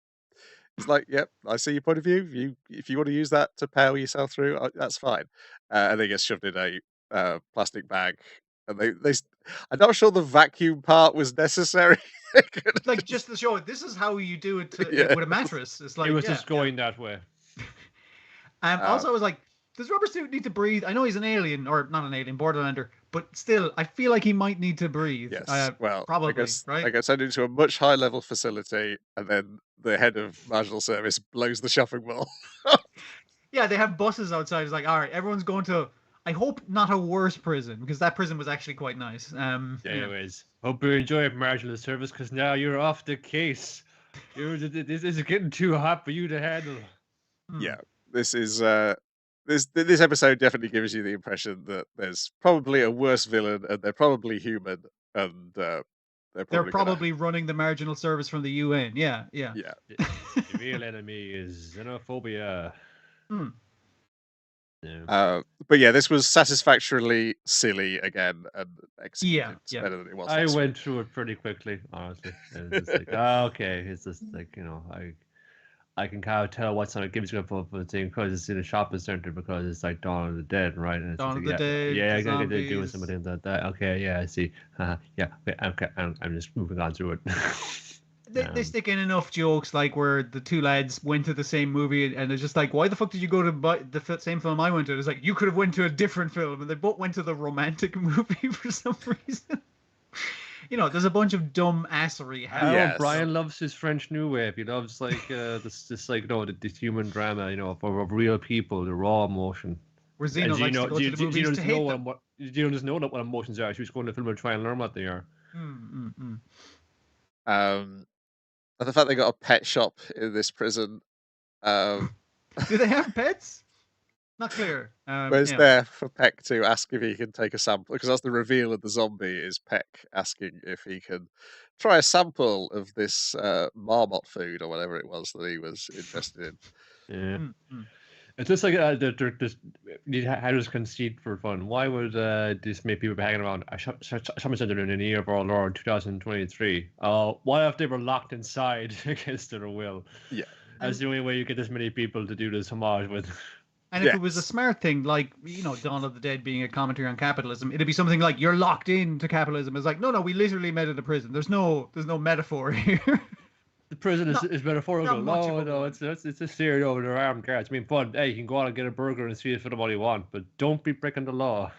like, yep, I see your point of view. If you want to use that to power yourself through, that's fine. And they get shoved in a plastic bag. And they I'm not sure the vacuum part was necessary. Like just to show it, this is how you do it with a mattress. It's like it was just going that way. Also, I was like, Does Rubber Suit need to breathe? I know he's an alien, or not an alien, Borderlander, but still, I feel like he might need to breathe. Yes. Well, probably, I right? get sent into a much higher level facility, and then the head of MASHLE service blows the shopping mall. Yeah, they have buses outside. It's like, all right, everyone's going to. I hope not a worse prison, because that prison was actually quite nice. Anyways, hope you enjoy it, marginal service, because now you're off the case. This is getting too hot for you to handle. Yeah, this is this episode definitely gives you the impression that there's probably a worse villain, and they're probably human, and they're probably running the marginal service from the UN. Yeah. The real enemy is xenophobia. Yeah. But yeah, this was satisfactorily silly again and executed better than it was. I went through it pretty quickly, honestly. And it's just like, okay, it's just like, I can kind of tell what sort of gives you up for the thing because it's in a shopping center because it's like Dawn of the Dead, right? And it's Dawn of like, the Dead. Yeah, I gotta do something like that. Okay, yeah, I see. Yeah, okay, I'm just moving on through it. They stick in enough jokes like where the two lads went to the same movie and it's just like, why the fuck did you go to the same film I went to? It's like, you could have went to a different film, and they both went to the romantic movie for some reason. There's a bunch of dumb assery. Brian loves his French New Wave. He loves like this human drama, of real people, the raw emotion. Where Zeno likes to go to the movies to hate them. Gino doesn't know what emotions are. She was going to the film and try and learn what they are. And the fact they got a pet shop in this prison. Do they have pets? Not clear. Where's there for Peck to ask if he can take a sample? Because that's the reveal of the zombie, is Peck asking if he can try a sample of this marmot food or whatever it was that he was interested in. Yeah. It's just like Hedorah's conceit for fun. Why would this make people be hanging around a shopping center in the year of our Lord 2023? What if they were locked inside against their will? Yeah. That's the only way you get this many people to do this homage with. And if it was a smart thing, like, Dawn of the Dead being a commentary on capitalism, it'd be something like, you're locked into capitalism. It's like, no, we literally met in a prison. There's no metaphor here. The prison is metaphorical. No, it's a series over their armed guards. I mean, fun. Hey, you can go out and get a burger and see it for the money you want, but don't be breaking the law.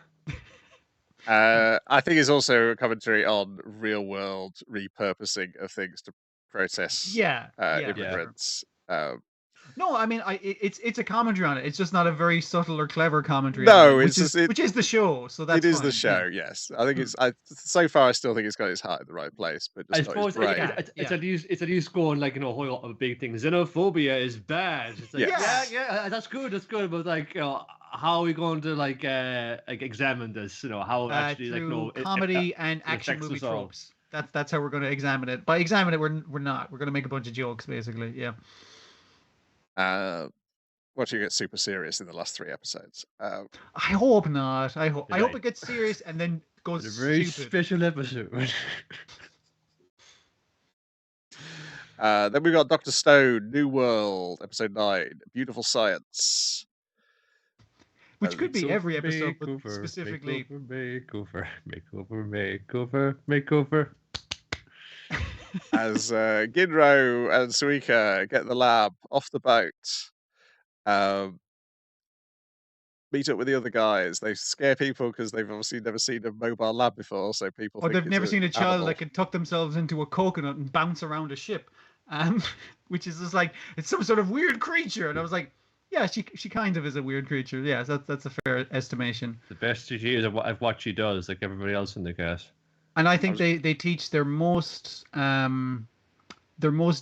I think it's also a commentary on real world repurposing of things to process immigrants. No, I mean, it's a commentary on it. It's just not a very subtle or clever commentary. No, which is the show. So that's the show. Yes, I think it's. So far, I still think it's got its heart in the right place, but just I suppose it's at least going like a big thing. Xenophobia is bad. It's like, yeah, that's good, but like, how are we going to like examine this? How actually comedy and action movie tropes. That's how we're going to examine it. By examine it, we're not. We're going to make a bunch of jokes, basically. Yeah. Watching it super serious in the last 3 episodes. I hope not. I hope it gets serious and then goes a very stupid. Special episode. Then we got Dr. Stone, New World, episode 9, Beautiful Science. Which could be every episode, but specifically makeover. As Ginro and Suika get the lab off the boat, meet up with the other guys. They scare people because they've obviously never seen a mobile lab before, so people. Or they've never seen a child that can tuck themselves into a coconut and bounce around a ship, which is just like it's some sort of weird creature. And I was like, yeah, she kind of is a weird creature. Yeah, that's a fair estimation. The best she is at what she does, like everybody else in the cast. And I think they teach their most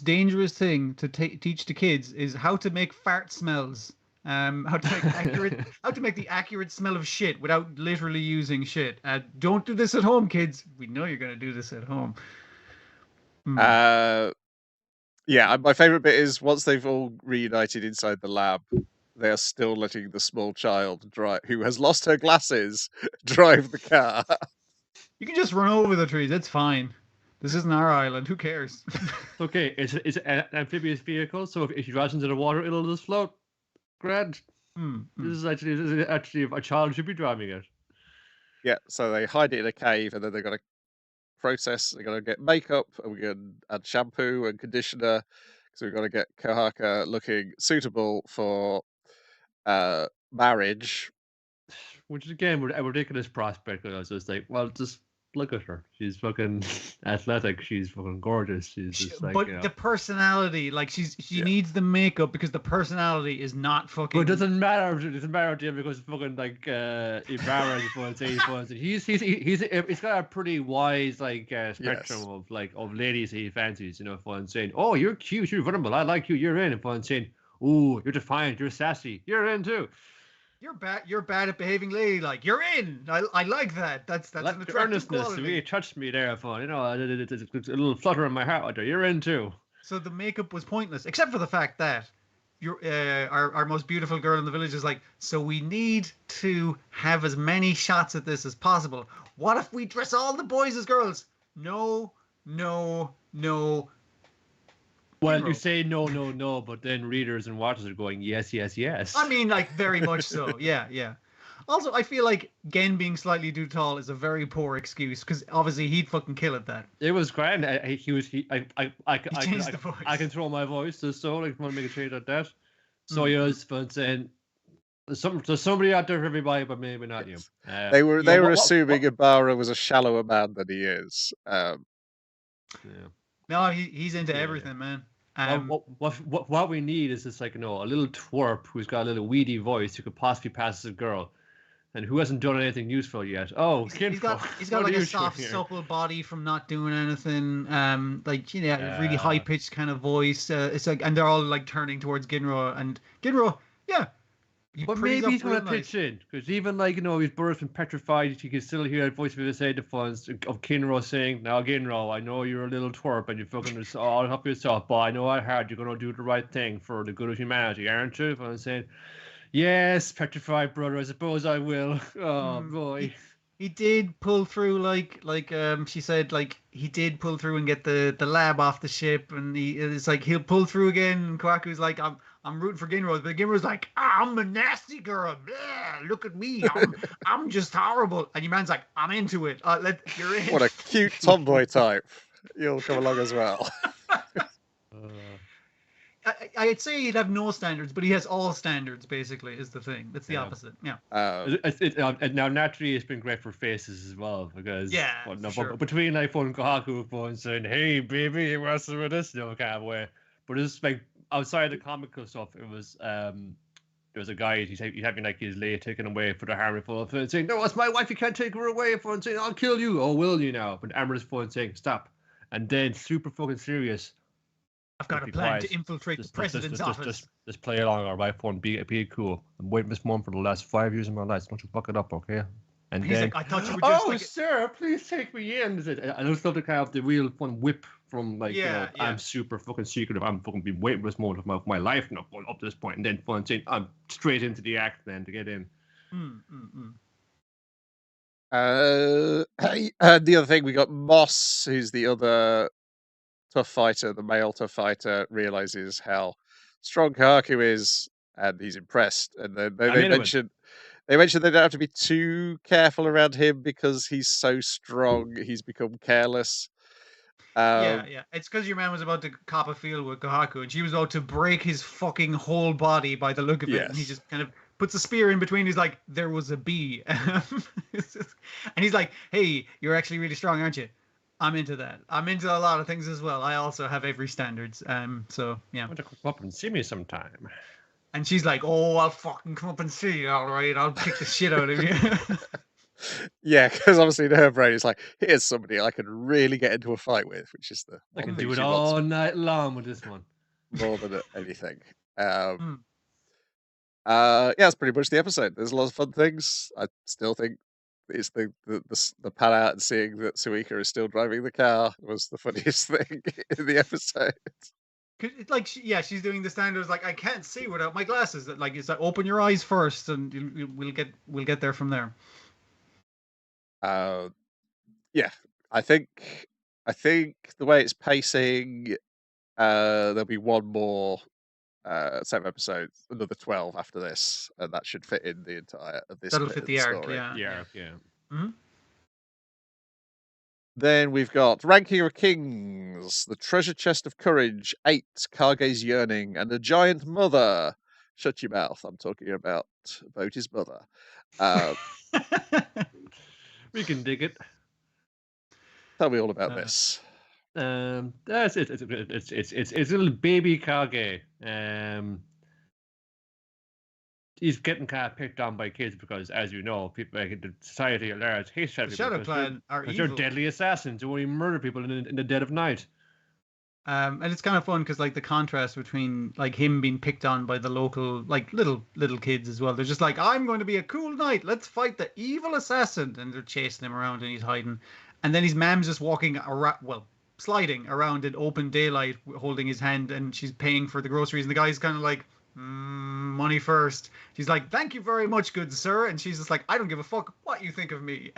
dangerous thing to teach to kids is how to make fart smells. How to make the accurate smell of shit without literally using shit. Don't do this at home, kids. We know you're going to do this at home. Yeah, my favorite bit is once they've all reunited inside the lab, they are still letting the small child drive, who has lost her glasses, drive the car. You can just run over the trees. It's fine. This isn't our island. Who cares? Okay, it's an amphibious vehicle, so if she drives into the water, it'll just float. Grand. This is actually a child should be driving it. Yeah, so they hide it in a cave, and then they've got to process. They've got to get makeup, and we can add shampoo and conditioner. So we've got to get Kohaka looking suitable for marriage. Which is again a ridiculous prospect. I was just like, well, just look at her. She's fucking athletic. She's fucking gorgeous. She's just like, but the personality, like she needs the makeup because the personality is not fucking. But it doesn't matter. It doesn't matter to him because fucking like Ibarra he's got a pretty wise like spectrum of ladies he fancies. You know, fun saying, oh, you're cute, you're vulnerable, I like you, you're in. And fun saying, oh, you're defiant, you're sassy, you're in too. You're bad at behaving ladylike. You're in. I like that. That's an attractive earnestness. quality. Really touched me there, fun. You know, a little flutter in my heart out there. You're in too. So the makeup was pointless, except for the fact that our most beautiful girl in the village is like, so we need to have as many shots at this as possible. What if we dress all the boys as girls? No. Well, you say no, but then readers and watchers are going, yes. I mean, like, very much so. Yeah. Also, I feel like Gen being slightly too tall is a very poor excuse because obviously he'd fucking kill at that. It was grand. I can throw my voice so like want to make a change at that. So yeah, it's fun saying there's somebody out there for everybody, but maybe not you. They were assuming Ibarra was a shallower man than he is. No, he's into everything, man. What we need is just like, you know, a little twerp who's got a little weedy voice who could possibly pass as a girl, and who hasn't done anything useful yet. Oh, he's got like a soft, supple body from not doing anything. Like, you know, really high pitched kind of voice. It's like, and they're all like turning towards Ginro, and Ginro, yeah. But maybe he's going to pitch in, because even like, you know, his bird's been petrified, you can still hear a voice of the side of Kinro saying, now Ginro, I know you're a little twerp and you fucking all help yourself, but I know at heart you're going to do the right thing for the good of humanity, aren't you? And I'm saying, yes, petrified brother, I suppose I will. Oh boy. He did pull through, like she said, like he did pull through and get the lab off the ship, and it's like he'll pull through again. And Kawaku's like, I'm rooting for Ginro, but Ginro's like, I'm a nasty girl. Blah, look at me, I'm just horrible. And your man's like, I'm into it. You're in. What a cute tomboy type. You'll come along as well. I'd say he'd have no standards, but he has all standards, basically, is the thing. That's the opposite. Yeah. Now, naturally, it's been great for faces as well, because sure. between like phone Kohaku and saying, hey, baby, you wrestle with this? No, kind of way. But it's like, outside the comical stuff, it was, there was a guy, he's having like his lay taken away for the harmful of saying, no, it's my wife, you can't take her away, for saying, I'll kill you. Oh, will you now? But Amber's phone saying, stop. And then super fucking serious. I've got a plan to infiltrate the president's office. Just play along, all right, phone. Be cool. I'm waiting this one for the last 5 years of my life. Don't you fuck it up, okay? And he's then, like, I thought you were just like, sir, please take me in. I just love the kind of the real fun whip from like, I'm super fucking secretive. I'm fucking been waiting for this moment of my life now, up to this point, and then fun saying, I'm straight into the act then to get in. The other thing, we got Moss, who's the other tough fighter, the male tough fighter, realizes how strong Kaku is, and he's impressed. And then they mentioned they don't have to be too careful around him because he's so strong. He's become careless. Yeah. It's because your man was about to cop a field with Kahaku, and she was about to break his fucking whole body by the look of it, and he just kind of puts a spear in between. He's like, there was a bee. And he's like, hey, you're actually really strong, aren't you? I'm into that. I'm into a lot of things as well. I also have every standards. So yeah. Want to come up and see me sometime? And she's like, "Oh, I'll fucking come up and see you. All right, I'll kick the shit out of you." Yeah, because obviously in her brain, it's like, here's somebody I can really get into a fight with, which is the I can do it all night long with this one. More than anything. Yeah, that's pretty much the episode. There's a lot of fun things. I still think it's the pan out and seeing that Suika is still driving the car was the funniest thing in the episode. Like, she's doing the standards like, I can't see without my glasses. Like, it's like, open your eyes first, and we'll get there from there. Yeah, I think the way it's pacing, there'll be one more set of episodes, another 12 after this, and that should fit in the entire of this. That'll fit the arc, yeah. Mm-hmm. Then we've got Ranking of Kings, the Treasure Chest of Courage, 8, Kage's Yearning, and the Giant Mother. Shut your mouth. I'm talking about his mother. We can dig it. Tell me all about this. That's it. It's little baby Kage. He's getting kind of picked on by kids because, as you know, people like the society at large hates The Shadow Clan are because they're evil. deadly assassins who only murder people in the dead of night. And it's kind of fun because like the contrast between like him being picked on by the local like little kids as well. They're just like, I'm going to be a cool knight. Let's fight the evil assassin, and they're chasing him around and he's hiding. And then his mom's just walking around, well, sliding around in open daylight, holding his hand, and she's paying for the groceries. And the guy's kind of like, money first. She's like, thank you very much, good sir. And she's just like, I don't give a fuck what you think of me.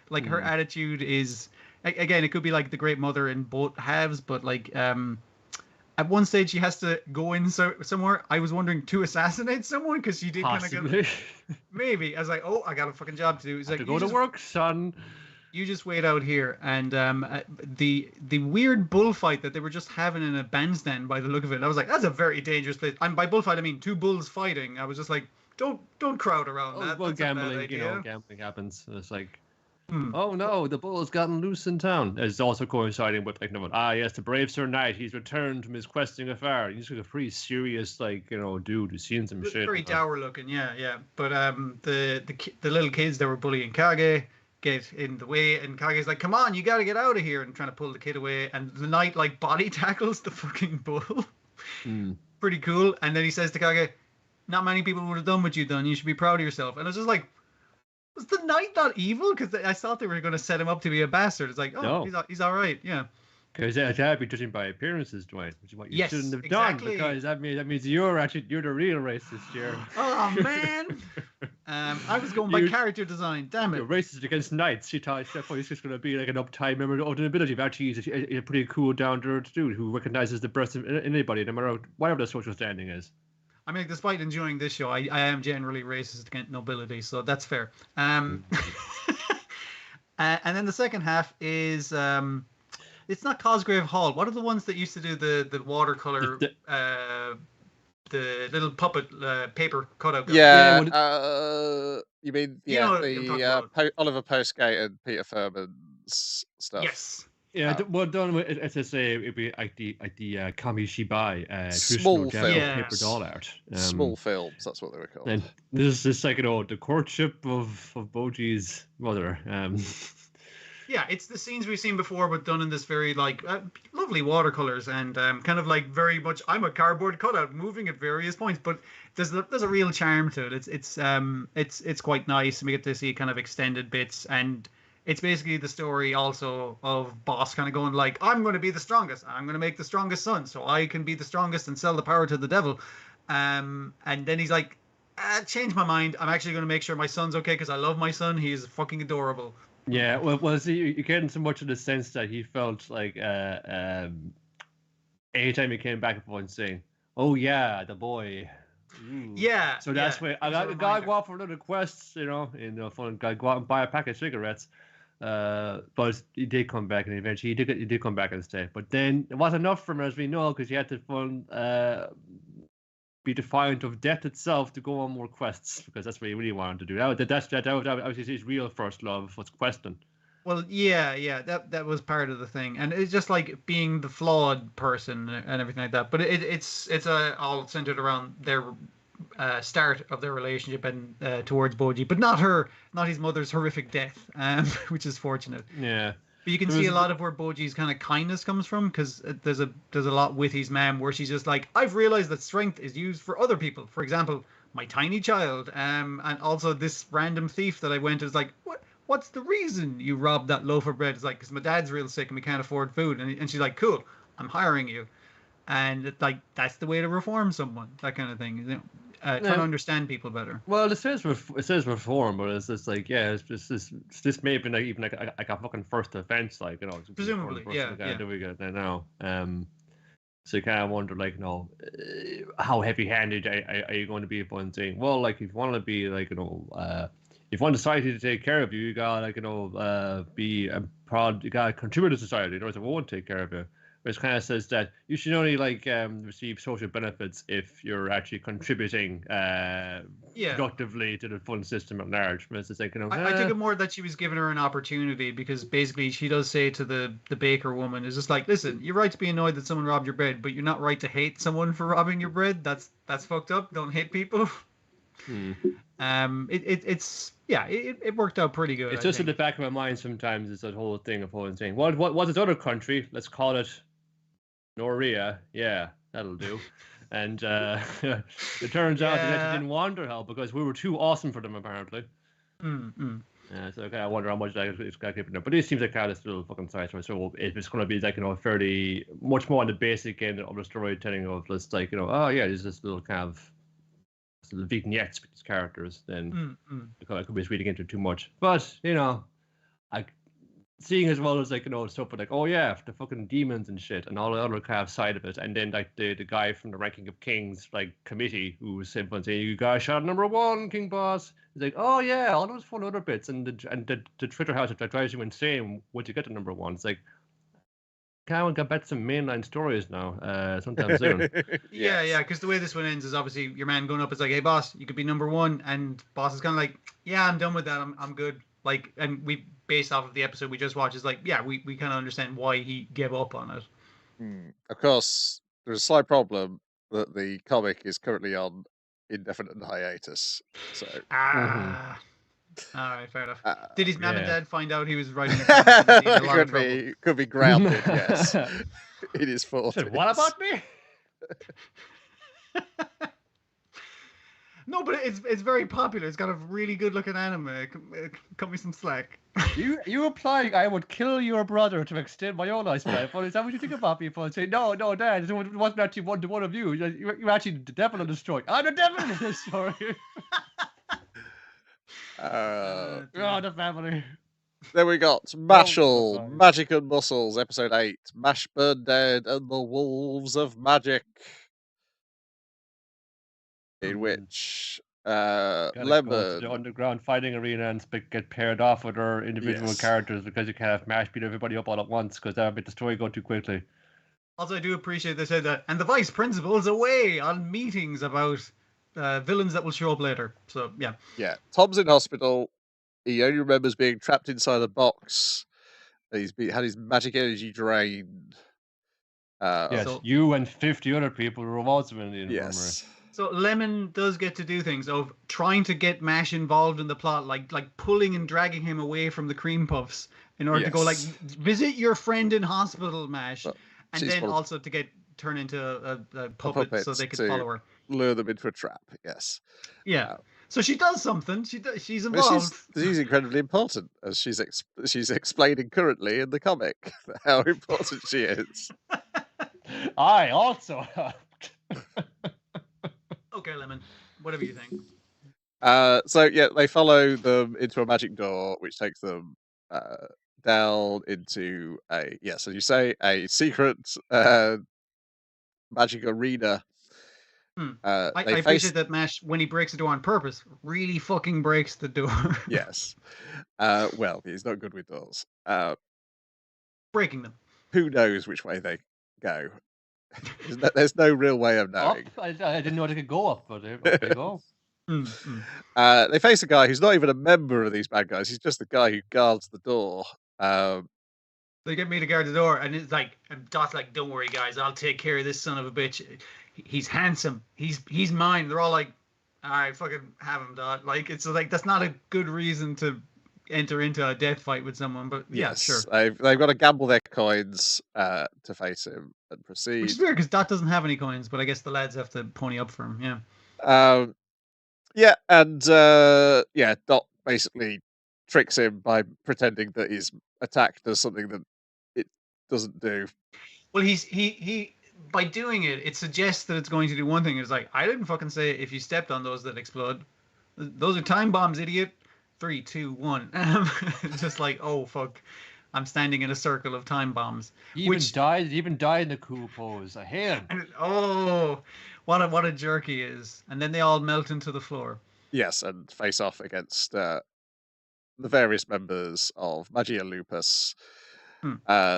Like her attitude is, again, it could be like the great mother in both halves, but like at one stage she has to go in somewhere. I was wondering to assassinate someone because she did kind of go. Maybe I was like, oh, I got a fucking job to do. It's like, to go to work, son. You just wait out here. And the weird bullfight that they were just having in a bandstand by the look of it, I was like, that's a very dangerous place. And by bullfight, I mean two bulls fighting. I was just like, don't crowd around that. Well, that's gambling, gambling happens. It's like, oh no, the bull's gotten loose in town. It's also coinciding with like, yes, the brave Sir Knight, he's returned from his questing afar. He's like a pretty serious, like, dude who's seen some shit. Very dour looking, yeah. But the little kids that were bullying Kage get in the way, and Kage's like, come on, you gotta get out of here, and trying to pull the kid away, and the knight like body tackles the fucking bull. Pretty cool. And then he says to Kage, not many people would have done what you've done, you should be proud of yourself. And I was just like, was the knight not evil? Because I thought they were going to set him up to be a bastard. It's like, oh, no. He's all right, yeah. Because that'd be judging by appearances, Dwayne, which is what you shouldn't have done, because that means you're the real racist here. Oh man, I was going by character design. Damn it! You're racist against knights. She thought he's just going to be like an uptight member of the nobility. But actually, he's a pretty cool, down-to-earth dude who recognizes the birth of anybody, no matter whatever their social standing is. I mean, despite enjoying this show, I am generally racist against nobility, so that's fair. And then the second half is. It's not Cosgrave Hall. What are the ones that used to do the watercolor, the little puppet paper cutout guy? Yeah, you mean the Oliver Postgate and Peter Furman's stuff? Yes. Yeah, well done with SSA. It'd be like the Kamishibai small film, paper doll art. Small films. That's what they were called. And this is like the courtship of Boji's mother. Yeah, it's the scenes we've seen before, but done in this very like lovely watercolors and kind of like very much. I'm a cardboard cutout, moving at various points, but there's a real charm to it. It's quite nice, and we get to see kind of extended bits, and it's basically the story also of Boss kind of going like, I'm going to be the strongest. I'm going to make the strongest son, so I can be the strongest and sell the power to the devil. And then he's like, change my mind. I'm actually going to make sure my son's okay because I love my son. He's fucking adorable. Yeah, well, see, you get so much of the sense that he felt like anytime he came back upon saying, "Oh yeah, the boy." Ooh. Yeah. So that's why I gotta go out for another quest, fun. Gotta go out and buy a pack of cigarettes. But he did come back, and eventually he did come back and stay. But then it wasn't enough for him, as we know, because he had to be defiant of death itself to go on more quests, because that's what he really wanted to do. That was his real first love, was questing. Well, yeah, that was part of the thing, and it's just like being the flawed person and everything like that. But it's all centered around their start of their relationship and towards Boji, but not his mother's horrific death, which is fortunate. Yeah. But you can see a lot of where Boji's kind of kindness comes from, because there's a lot with his mom where she's just like, I've realized that strength is used for other people. For example, my tiny child, and also this random thief that I went to is like, what's the reason you robbed that loaf of bread? It's like, because my dad's real sick and we can't afford food. And she's like, cool, I'm hiring you. And it's like, that's the way to reform someone, that kind of thing. Trying to understand people better. Well, it says reform, but it's just like, yeah, this may have been even like a fucking first offense, like, presumably, yeah. Doing it now. So you kind of wonder, like, how heavy-handed are you going to be upon saying, well, like, if you want to be, like, if you want society to take care of you, you gotta, like, be proud, you gotta contribute to society, otherwise it won't take care of you. which kind of says that you should only receive social benefits if you're actually contributing productively to the fund system at large. It's just like, I took it more that she was giving her an opportunity, because basically she does say to the baker woman, is just like, listen, you're right to be annoyed that someone robbed your bread, but you're not right to hate someone for robbing your bread. That's fucked up. Don't hate people. It worked out pretty good. It's just in the back of my mind sometimes. It's that whole thing of saying, what's this other country? Let's call it Noria. Yeah, that'll do. And it turns out that they didn't want our help because we were too awesome for them, apparently. So I wonder how much that is going to keep. But it seems like this little fucking side story. So if it's going to be like, fairly much more on the basic end of the storytelling of just like, there's this little kind of little vignettes with these characters, then I could be reading into too much. But seeing as well as like, stuff like, the fucking demons and shit and all the other kind of side of it, and then like the guy from the Ranking of Kings like committee who was saying, you guys shot number 1, King Boss. He's like, all those fun other bits, and the Twitter house that drives you insane once you get to number 1. It's like, can't get back to some mainline stories now sometime soon. Because the way this one ends is obviously your man going up is like, hey boss, you could be number 1, and boss is kind of like, yeah, I'm done with that, I'm good. Like, and we, based off of the episode we just watched, is like, we kind of understand why he gave up on it. Of course, there's a slight problem that the comic is currently on indefinite hiatus. So all right, fair enough. Did his mom and dad find out he was writing a comic? Could be grounded, yes. In his 40s. What about me? No, but it's very popular. It's got a really good looking anime. Cut me some slack. You implying I would kill your brother to extend my own lifespan? Is that what you think about people? And say, no, Dad, it wasn't actually one to one of you. You're actually the devil in the story. I'm the devil in this story. The family. Then we got MASHLE, Magic and Muscles, episode 8, Mash Burnedead and the Wolves of Magic. In which Lemon go to the underground fighting arena and get paired off with their individual characters, because you can't have Mash beat everybody up all at once, because that would make the story go too quickly. Also, I do appreciate they said that, and the vice principal is away on meetings about villains that will show up later. So yeah, Tom's in hospital. He only remembers being trapped inside a box. He's had his magic energy drained. Yes, you and 50 other people were also in the infirmary. Yes. So Lemon does get to do things of trying to get Mash involved in the plot, like pulling and dragging him away from the cream puffs in order to go like visit your friend in hospital, Mash, and then also to turn into a puppet so they could follow her, lure them into a trap. Yes. Yeah. So she does something. She's involved. She's incredibly important, as she's explaining currently in the comic how important she is. I also helped. Okay, Lemon. Whatever you think. They follow them into a magic door, which takes them down into a as you say, a secret magic arena. I appreciate that Mash, when he breaks the door on purpose, really fucking breaks the door. Yes. Well, he's not good with doors. Breaking them. Who knows which way they go? There's no real way of knowing. Up? I didn't know they could go up, but up they go. They face a guy who's not even a member of these bad guys. He's just the guy who guards the door. They get me to guard the door, and it's like, and Dot's like, "Don't worry, guys, I'll take care of this son of a bitch. He's handsome. He's mine." They're all like, "All right, fucking have him, Dot." Like, it's like that's not a good reason to enter into a death fight with someone, but sure. They've got to gamble their coins to face him and proceed. Which is weird because Dot doesn't have any coins, but I guess the lads have to pony up for him. Dot basically tricks him by pretending that his attack does something that it doesn't do. Well, he by doing it, it suggests that it's going to do one thing. It's like, I didn't fucking say if you stepped on those that explode. Those are time bombs, idiot. 3, 2, 1. Just like, oh fuck, I'm standing in a circle of time bombs. He even died in the cool pose. I hate him. Oh, what a jerk he is. And then they all melt into the floor. Yes, and face off against the various members of Magia Lupus.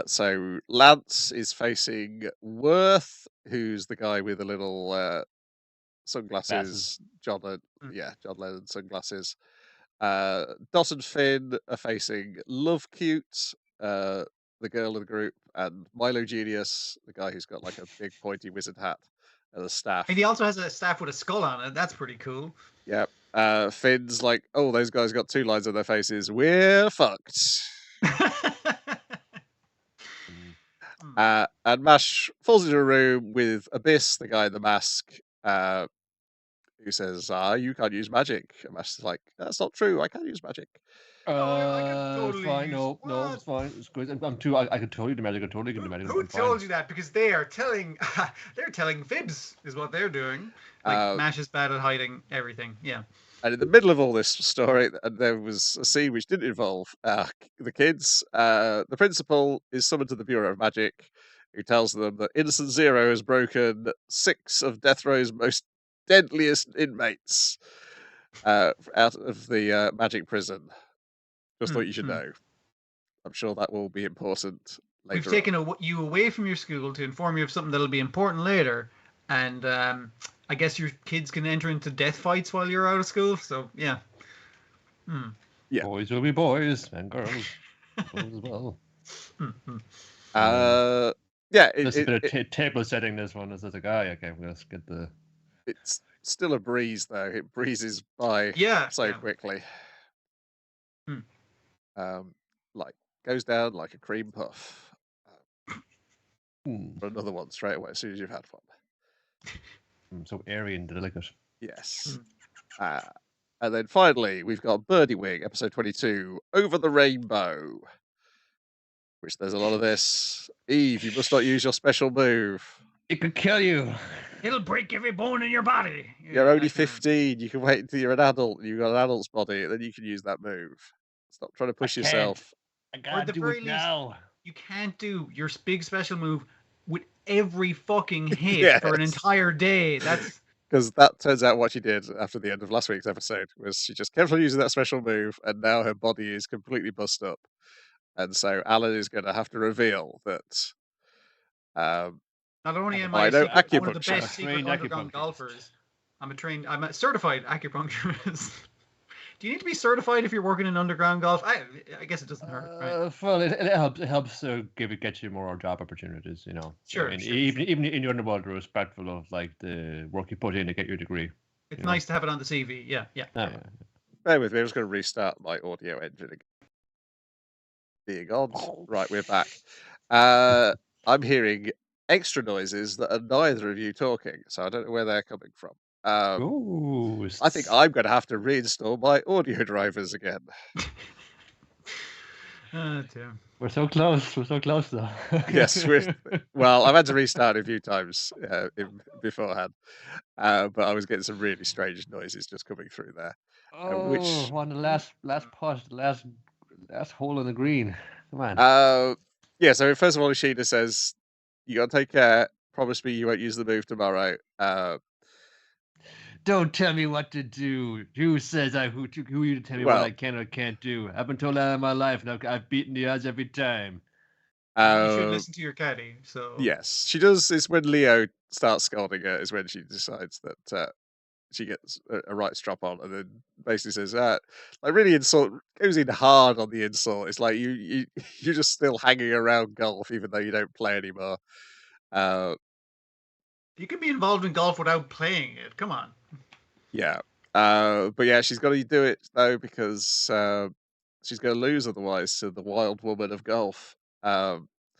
So Lance is facing Worth, who's the guy with the little sunglasses. John Lennon sunglasses. Dot and Finn are facing Love Cute, the girl of the group, and Milo Genius, the guy who's got like a big pointy wizard hat and a staff. And he also has a staff with a skull on it. That's pretty cool. Yep. Finn's like, oh, those guys got 2 lines on their faces. We're fucked. And Mash falls into a room with Abyss, the guy in the mask, who says, you can't use magic. And Mash is like, that's not true. I can't use magic. Totally fine. No, it's fine. It's good. I can totally do magic. I totally can do magic. Who told you that? Because they are telling, they're telling fibs, is what they're doing. Like Mash is bad at hiding everything. Yeah. And in the middle of all this story, there was a scene which didn't involve the kids. The principal is summoned to the Bureau of Magic, who tells them that Innocent Zero has broken 6 of Death Row's most deadliest inmates out of the magic prison. Just thought you should know. I'm sure that will be important later. We've taken you away from your school to inform you of something that'll be important later, and I guess your kids can enter into death fights while you're out of school. So yeah. Yeah. Boys will be boys and girls as well. Yeah. There's a bit of table setting this one as a guy. Okay, let's get the. It's still a breeze though. It breezes by so quickly. Like goes down like a cream puff. For another one straight away as soon as you've had one. So airy and delicate. Yes. And then finally, we've got Birdie Wing, episode 22, Over the Rainbow. Which there's a lot of this. Eve, you must not use your special move. It could kill you. It'll break every bone in your body. You're only 15. You can wait until you're an adult and you've got an adult's body, and then you can use that move. Stop trying to push yourself. I gotta do it now. You can't do your big special move with every fucking hit for an entire day. That's because that turns out what she did after the end of last week's episode was she just kept on using that special move, and now her body is completely bust up. And so Alan is going to have to reveal that. Not only am I I know one of the acupuncture. best secret underground golfers, I'm a certified acupuncturist. Do you need to be certified if you're working in underground golf? I guess it doesn't hurt. Right? Well, it helps. It helps get you more job opportunities. You know. Sure. And even in the underworld, you're respectful of like the work you put in to get your degree. It's nice to have it on the CV. Yeah. Bear with me. I'm just going to restart my audio engine again. Being on. Right, we're back. I'm hearing extra noises that are neither of you talking, so I don't know where they're coming from. I think I'm going to have to reinstall my audio drivers again. Damn. We're so close. We're so close, though. Yes, well, I've had to restart a few times beforehand, but I was getting some really strange noises just coming through there. On the last push, the last hole in the green. Come on. Yeah. So first of all, Ishida says, "You got to take care. Promise me you won't use the move tomorrow." Don't tell me what to do. Who says who you to tell me what I can or can't do? I've been told that in my life, and I've beaten the odds every time. You should listen to your caddy. So yes, she does. It's when Leo starts scolding her is when she decides that she gets a right strap on, and then basically says, like really goes in hard on the insult. It's like you're just still hanging around golf, even though you don't play anymore. You can be involved in golf without playing it. Come on. Yeah. But yeah, she's got to do it though because she's going to lose otherwise to the wild woman of golf.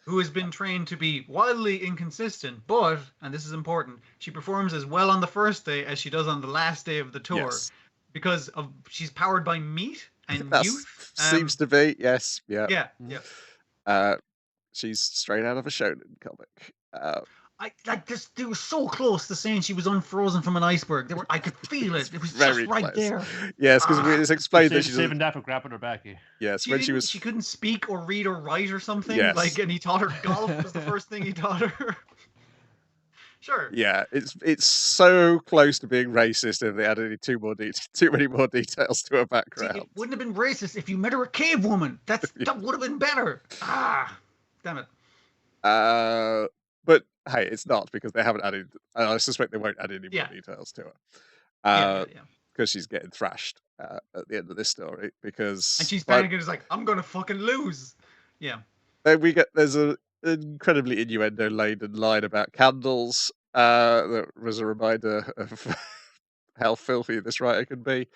Who has been trained to be wildly inconsistent, but, and this is important, she performs as well on the first day as she does on the last day of the tour, because she's powered by meat and youth. Seems to be, yes, yeah. She's straight out of a shonen comic. They were so close to saying she was unfrozen from an iceberg. I could feel it. It was very just right close. There. Yes, because it's explained that she's saving that for grabbing her backy. Yes, she couldn't speak or read or write or something. Yes. And he taught her golf was the first thing he taught her. Sure. Yeah, it's so close to being racist if they added too many more details to her background. See, it wouldn't have been racist if you met her a cave woman. That would have been better. Damn it. But hey, it's not because they haven't added. I suspect they won't add any more details to her. Yeah. Because she's getting thrashed at the end of this story. Because and she's panicking. It's like, I'm gonna fucking lose. Yeah. Then there's an incredibly innuendo-laden line about candles. That was a reminder of how filthy this writer can be.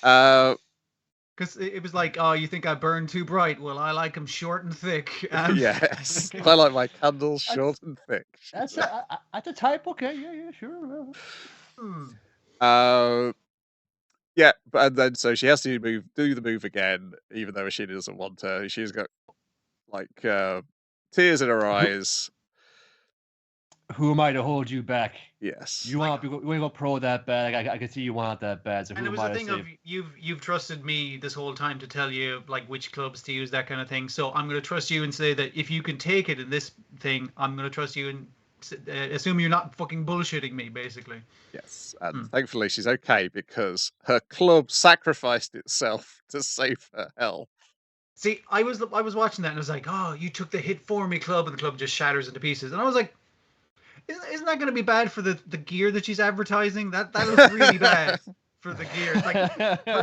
Because it was like, oh, you think I burn too bright? Well, I like them short and thick. Yes, I like my candles short and thick. That's a type. Okay, yeah, sure. Yeah, and then so she has to do the move again, even though she doesn't want to. She's got like tears in her eyes. Who am I to hold you back? Yes. You want to go pro that bad. I can see you want that bad. So and it was the thing of you've trusted me this whole time to tell you like which clubs to use, that kind of thing. So I'm going to trust you and say that if you can take it in this thing, I'm going to trust you and assume you're not fucking bullshitting me, basically. Yes, and thankfully she's okay because her club sacrificed itself to save her health. See, I was watching that and I was like, oh, you took the hit for me, club, and the club just shatters into pieces. And I was like, isn't that going to be bad for the gear that she's advertising? That looks really bad for the gear. It's like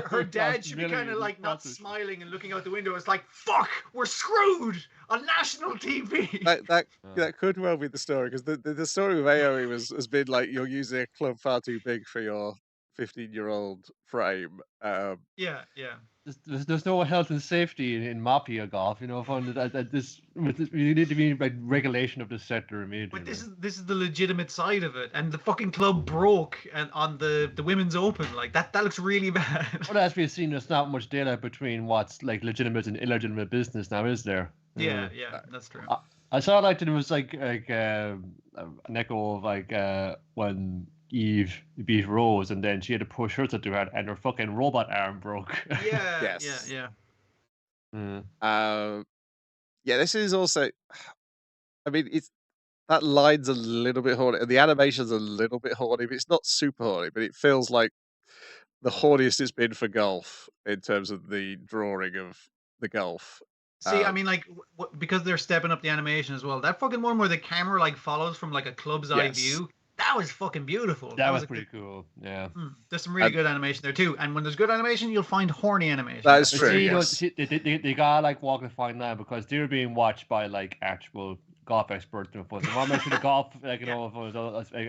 her dad should be kind of like not smiling and looking out the window. It's like, fuck, we're screwed on national TV. That could well be the story, because the story with Aoi has been like, you're using a club far too big for your 15-year-old frame. Yeah. There's no health and safety in Mafia golf, you know. You need to be like regulation of the sector immediately. But this is the legitimate side of it, and the fucking club broke and on the women's open, like that looks really bad. Well, as we've seen, there's not much daylight between what's like legitimate and illegitimate business now, is there? Yeah, that's true. I saw like there was like an echo of like when Eve beat Rose, and then she had to push her to do it, and her fucking robot arm broke. Yeah. This is also, I mean, it's that line's a little bit horny, and the animation's a little bit horny, but it's not super horny, but it feels like the horniest it's been for golf in terms of the drawing of the golf. See, I mean, like, because they're stepping up the animation as well. That fucking one where the camera like follows from like a club's eye view. That was fucking beautiful. That was pretty cool. Yeah. There's some really good animation there too. And when there's good animation, you'll find horny animation. That is true. They gotta like walk the fine line because they're being watched by like actual golf experts. You know, so I make sure the golf, like, you know,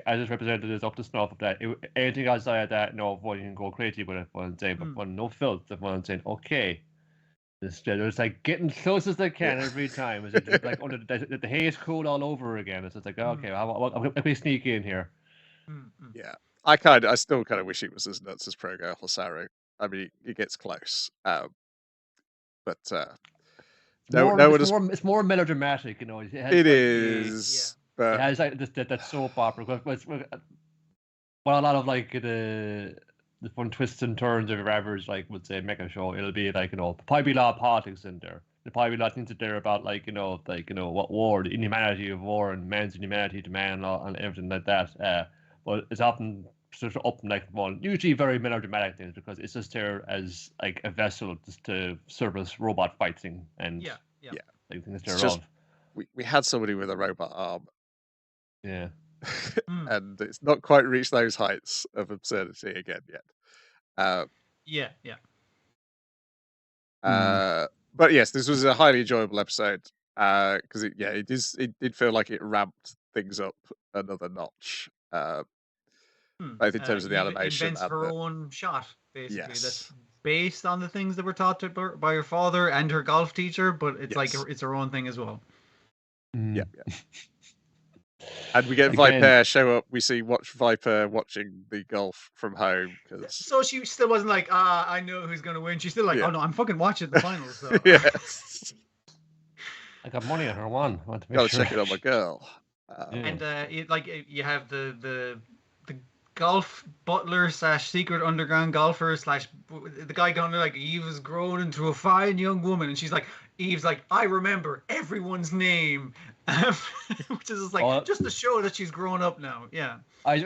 as it's represented, is up to snuff of that. Anything outside of that, no, you can go crazy with it. What I'm saying, but no filth. What I'm saying, okay. It's like getting close as they can every time. It's just like under the haze cool all over again. It's just like, okay, let me sneak in here. Yeah, I still kind of wish it was as nuts as Pro Golf or Saru. I mean, it gets close, but it's more melodramatic, you know. It is, but it has like that soap opera. But a lot of like the fun twists and turns of your average, like, would say, mecha show, it'll be like, you know, probably be a lot of politics in there. There'll probably be a lot of things in there about, like, you know, what war, the inhumanity of war and man's inhumanity to man and everything like that. But it's often sort of up and like, well, usually very melodramatic things because it's just there as like a vessel just to service robot fighting and like things thereof. We had somebody with a robot arm. Yeah. And it's not quite reached those heights of absurdity again yet. But yes, this was a highly enjoyable episode because it did feel like it ramped things up another notch, both in terms of the animation. Invents her own shot, basically. Yes. That's based on the things that were taught to her by her father and her golf teacher, but it's like it's her own thing as well. Yeah. And we get Viper show up. We watch Viper watching the golf from home. So she still wasn't like, I know who's going to win. She's still like, oh no, I'm fucking watching the finals. So. Yes. I got money on her one. Gotta check it on my girl. And you have the golf butler / secret underground golfer / the guy going like, Eve has grown into a fine young woman, and she's like, Eve's like, I remember everyone's name, which is like just to show that she's grown up now. Yeah. I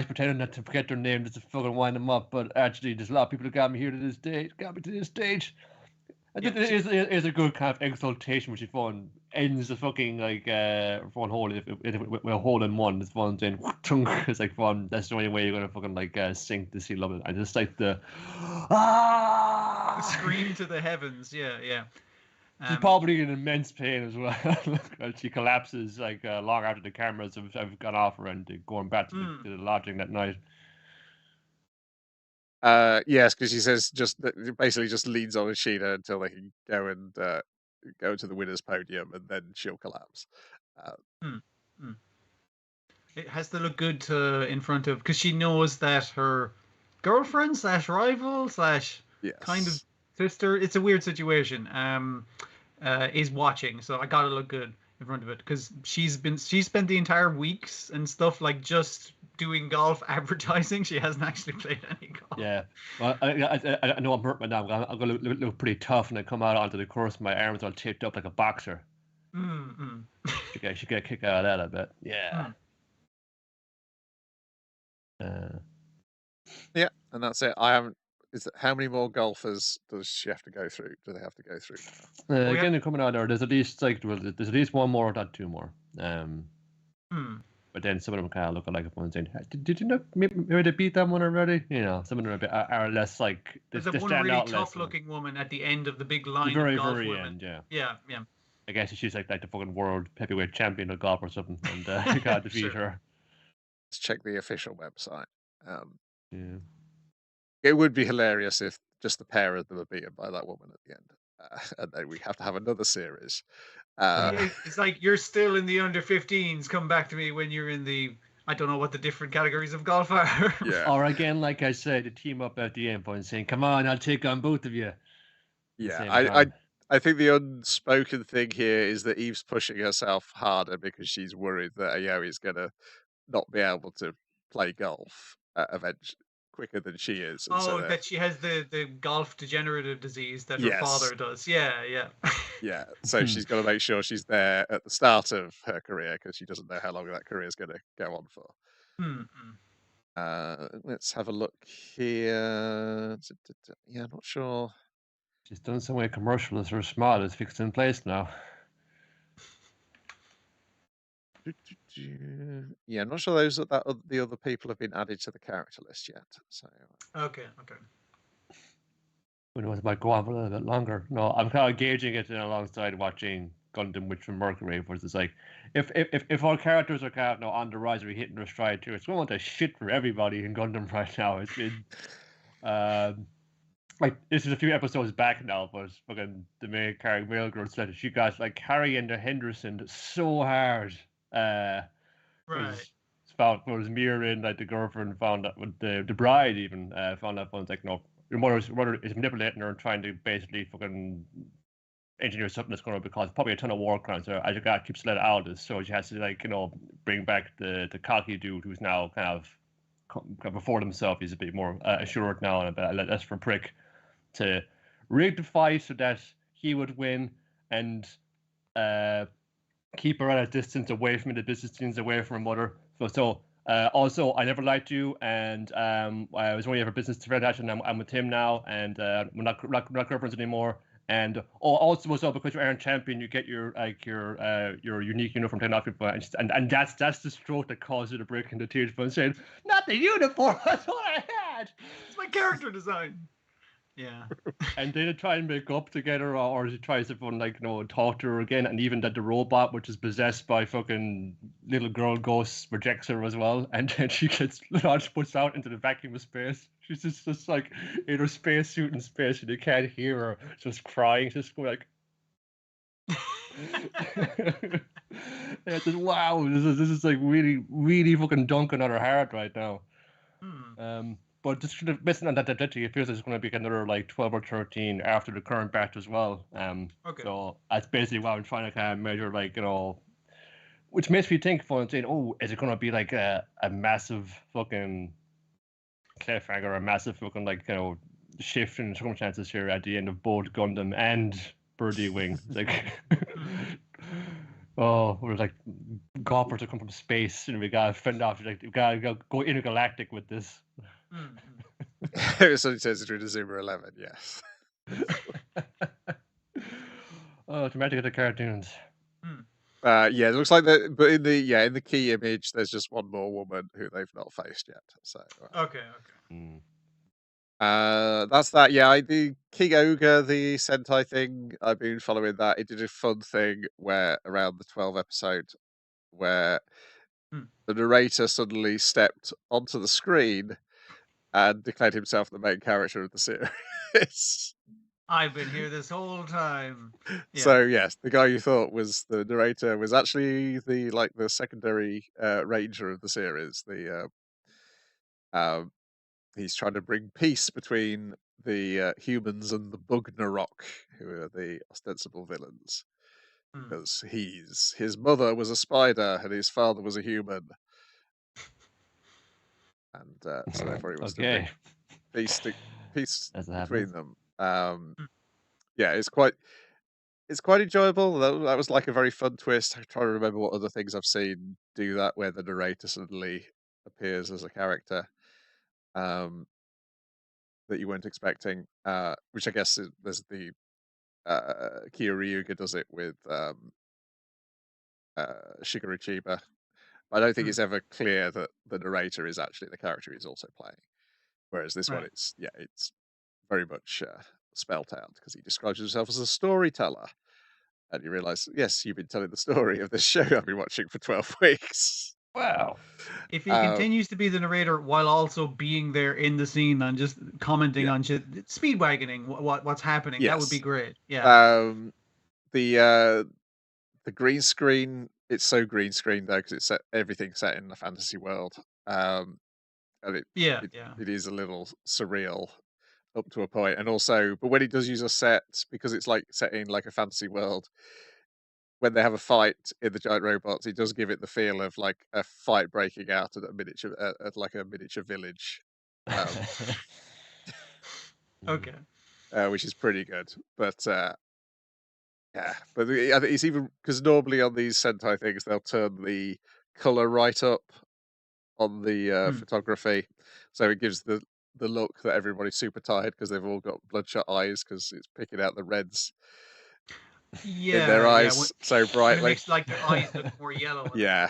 pretended not to forget their name just to fucking wind them up, but actually, there's a lot of people that got me to this stage. It is a good kind of exaltation, which you find ends the fucking like one hole with a hole in one. This one's in. It's like fun. That's the only way you're gonna fucking like sink the sea level. I just like the scream to the heavens. Yeah. She's probably in immense pain as well. She collapses like long after the cameras have gone off her and going back to the lodging that night. Yes, because she says basically just leans on Ashina until they can go and go to the winner's podium, and then she'll collapse. It has to look good in front of, because she knows that her girlfriend / rival / kind of sister, it's a weird situation, is watching, so I gotta look good in front of it, because she's spent the entire weeks and stuff like just doing golf advertising. She hasn't actually played any golf. Yeah, well, I know I'm hurt my now. I'm gonna look pretty tough when I come out onto the course. My arms are taped up like a boxer. She get a kick out of that, I bet. Yeah. Yeah, and that's it. How many more golfers does she have to go through? Do they have to go through now? Again, they're coming out there. There's at least there's at least one more, not two more. But then some of them kind of look like one saying, "Did you know maybe they beat that one already?" You know, some of them are less like. There's one really tough-looking woman at the end of the big line. Very, of golf very women. end, Yeah. I guess she's like the fucking world heavyweight champion of golf or something, and you can't defeat her. Let's check the official website. Yeah. It would be hilarious if just the pair of them are beaten by that woman at the end, and then we have to have another series. It's like, you're still in the under 15s. Come back to me when you're in the, I don't know what the different categories of golf are. Yeah. Or again, like I said, the team up at the end point saying, "Come on, I'll take on both of you." Yeah, I think the unspoken thing here is that Eve's pushing herself harder because she's worried that Aoi's gonna not be able to play golf eventually quicker than she is. And so that she has the golf degenerative disease that her father does. Yeah. Yeah, so she's got to make sure she's there at the start of her career because she doesn't know how long that career is going to go on for. Let's have a look here. Yeah, I'm not sure. She's done some way commercial as her smile is fixed in place now. Yeah, I'm not sure the other people have been added to the character list yet. So okay. Who knows, it might go on for a little bit longer. No, I'm kind of gauging it alongside watching Gundam Witch from Mercury, where it's like, if our characters are kind of on the rise or hitting their stride too, it's going to shit for everybody in Gundam right now. It's been like, this is a few episodes back now, but fucking the main character, male girl, said she got like carrying the Henderson so hard. Right. Was mirroring like the girlfriend found that with the bride even found that one's like, no, your mother is manipulating her and trying to basically fucking engineer something that's going to cause probably a ton of war crimes. So as your guy keeps letting out this, so she has to like bring back the Kage dude who's now kind of before himself. He's a bit more assured now and a bit less for prick to rig the fight so that he would win and keep her at a distance away from the distance away from her mother. So also, I never liked you, and I was only ever business transaction. I'm with him now, and we're not girlfriends anymore. And also because you're Iron Champion, you get your unique uniform taken off your butt, and that's the stroke that caused you to break into tears. But saying, not the uniform, that's what I had. It's my character design. Yeah. And they try and make up together, or he tries to talk to her again, and even that the robot, which is possessed by fucking little girl ghosts, rejects her as well, and then she gets launched, puts out into the vacuum of space. She's just like in her spacesuit in space, and you can't hear her, just crying, just going like. Yeah, just wow, this is like really, really fucking dunking on her heart right now. But just sort of missing on that trajectory, it feels like it's going to be another like 12 or 13 after the current batch as well. Okay. So that's basically what I'm trying to kind of measure, like, which makes me think for saying, oh, is it going to be like a massive fucking cliffhanger, a massive fucking shift in circumstances here at the end of both Gundam and Birdie Wing? Like, oh, we're like golfers to come from space, and we gotta fend off. Like, we gotta go intergalactic with this. So it says it's through Zuma 11, yes. Oh, dramatic of the cartoons. Yeah, it looks like that. But in the key image, there's just one more woman who they've not faced yet. So Okay. that's that. Yeah, the King Ogre, the Sentai thing. I've been following that. It did a fun thing where around the 12 episode, where the narrator suddenly stepped onto the screen and declared himself the main character of the series. I've been here this whole time. Yeah. So yes, the guy you thought was the narrator was actually the secondary ranger of the series. He's trying to bring peace between the humans and the Bugnarok, who are the ostensible villains. Because his mother was a spider and his father was a human, and so therefore he wants to bring peace between them. Yeah, it's quite enjoyable. That was like a very fun twist. I'm trying to remember what other things I've seen do that, where the narrator suddenly appears as a character that you weren't expecting. Which I guess there's the Kyoryuga does it with Shigeru Chiba. I don't think it's ever clear that the narrator is actually the character he's also playing. Whereas this one, it's very much spelt out because he describes himself as a storyteller. And you realise, yes, you've been telling the story of this show I've been watching for 12 weeks. Wow. If he continues to be the narrator while also being there in the scene and just commenting on shit, speedwagoning what's happening, that would be great. Yeah. The green screen, it's so green screen though, because everything's set in the fantasy world. And it is a little surreal up to a point. And also, but when it does use a set, because it's like set in like a fantasy world, when they have a fight in the giant robots, it does give it the feel of like a fight breaking out at a miniature village. Okay. Which is pretty good. But yeah, but I think it's even because normally on these Sentai things they'll turn the color right up on the photography, so it gives the look that everybody's super tired because they've all got bloodshot eyes because it's picking out the reds in their eyes so brightly. It makes like their eyes look more yellow. Yeah.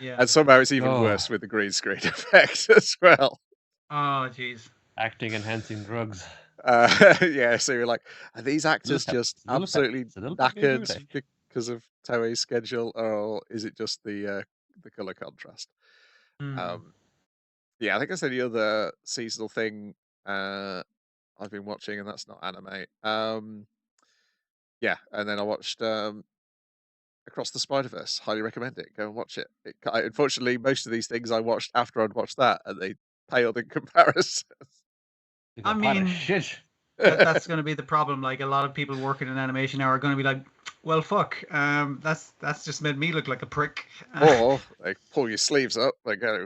And somehow it's even worse with the green screen effect as well. Oh, jeez. Acting enhancing drugs. Yeah, so you're like, are these actors just absolutely knackered because of Toei's schedule, or is it just the color contrast? Yeah, I think that's the other seasonal thing I've been watching, and that's not anime. Yeah, and then I watched Across the Spider-Verse. Highly recommend it. Go and watch it. Unfortunately, most of these things I watched after I'd watched that, and they paled in comparison. I mean, that's going to be the problem. Like, a lot of people working in animation now are going to be like, well, fuck, that's just made me look like a prick. Or they pull your sleeves up, they go,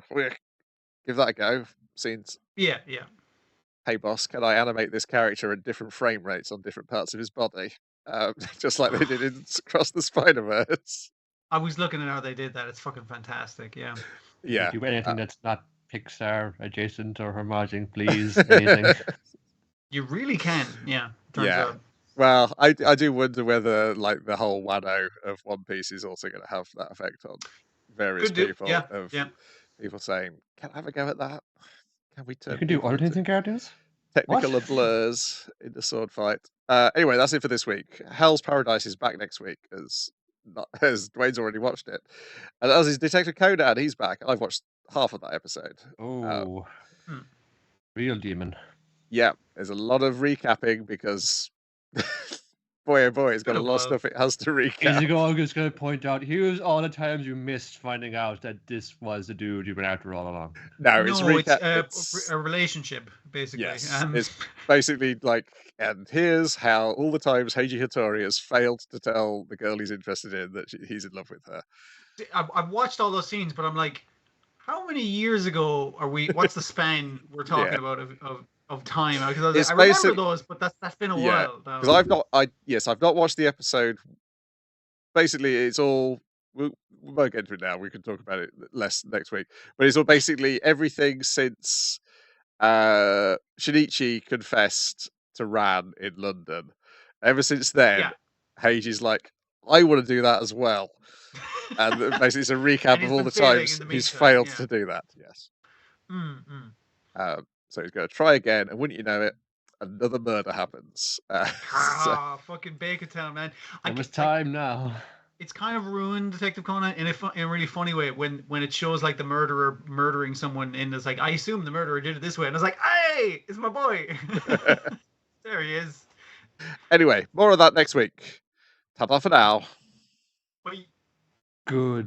give that a go. Scenes. Yeah. Hey, boss, can I animate this character at different frame rates on different parts of his body? Just like they did in Across the Spider-Verse. I was looking at how they did that. It's fucking fantastic. Yeah. Do anything that's not Pixar adjacent or homaging, please. Anything. You really can. Yeah. Turns out. Well, I do wonder whether like the whole Wano of One Piece is also going to have that effect on various people. People saying, "Can I have a go at that? Can we turn?" You can do other things in cartoons. Technical blurs in the sword fight. Anyway, that's it for this week. Hell's Paradise is back next week, as Dwayne's already watched it, and as is Detective Conan, he's back. I've watched half of that episode. Oh, real demon. Yeah, there's a lot of recapping because, boy oh boy, it's got a lot of stuff it has to recap. I'm just going to point out, here's all the times you missed finding out that this was the dude you've been after all along. No, it's a relationship, basically. Yes, it's basically like, and here's how all the times Heiji Hattori has failed to tell the girl he's interested in that he's in love with her. I've watched all those scenes, but I'm like, how many years ago are we? What's the span we're talking about of time? Because I remember those, but that's been a while. Because I've not watched the episode. Basically, it's all. We won't get into it now. We can talk about it less next week. But it's all basically everything since Shinichi confessed to Ran in London. Ever since then, Heiji's like, I want to do that as well. And basically, it's a recap And of he's all been the failing times in the he's meantime, failed yeah. to do that. Yes. Mm. So he's going to try again, and wouldn't you know it, another murder happens. So Fucking Baker Town, man. It was time now. It's kind of ruined Detective Conan in a really funny way when it shows like the murderer murdering someone, and it's like, I assume the murderer did it this way, and it's like, hey, it's my boy. There he is. anyway, more of that next week. Ta-ta for now. Bye. Good.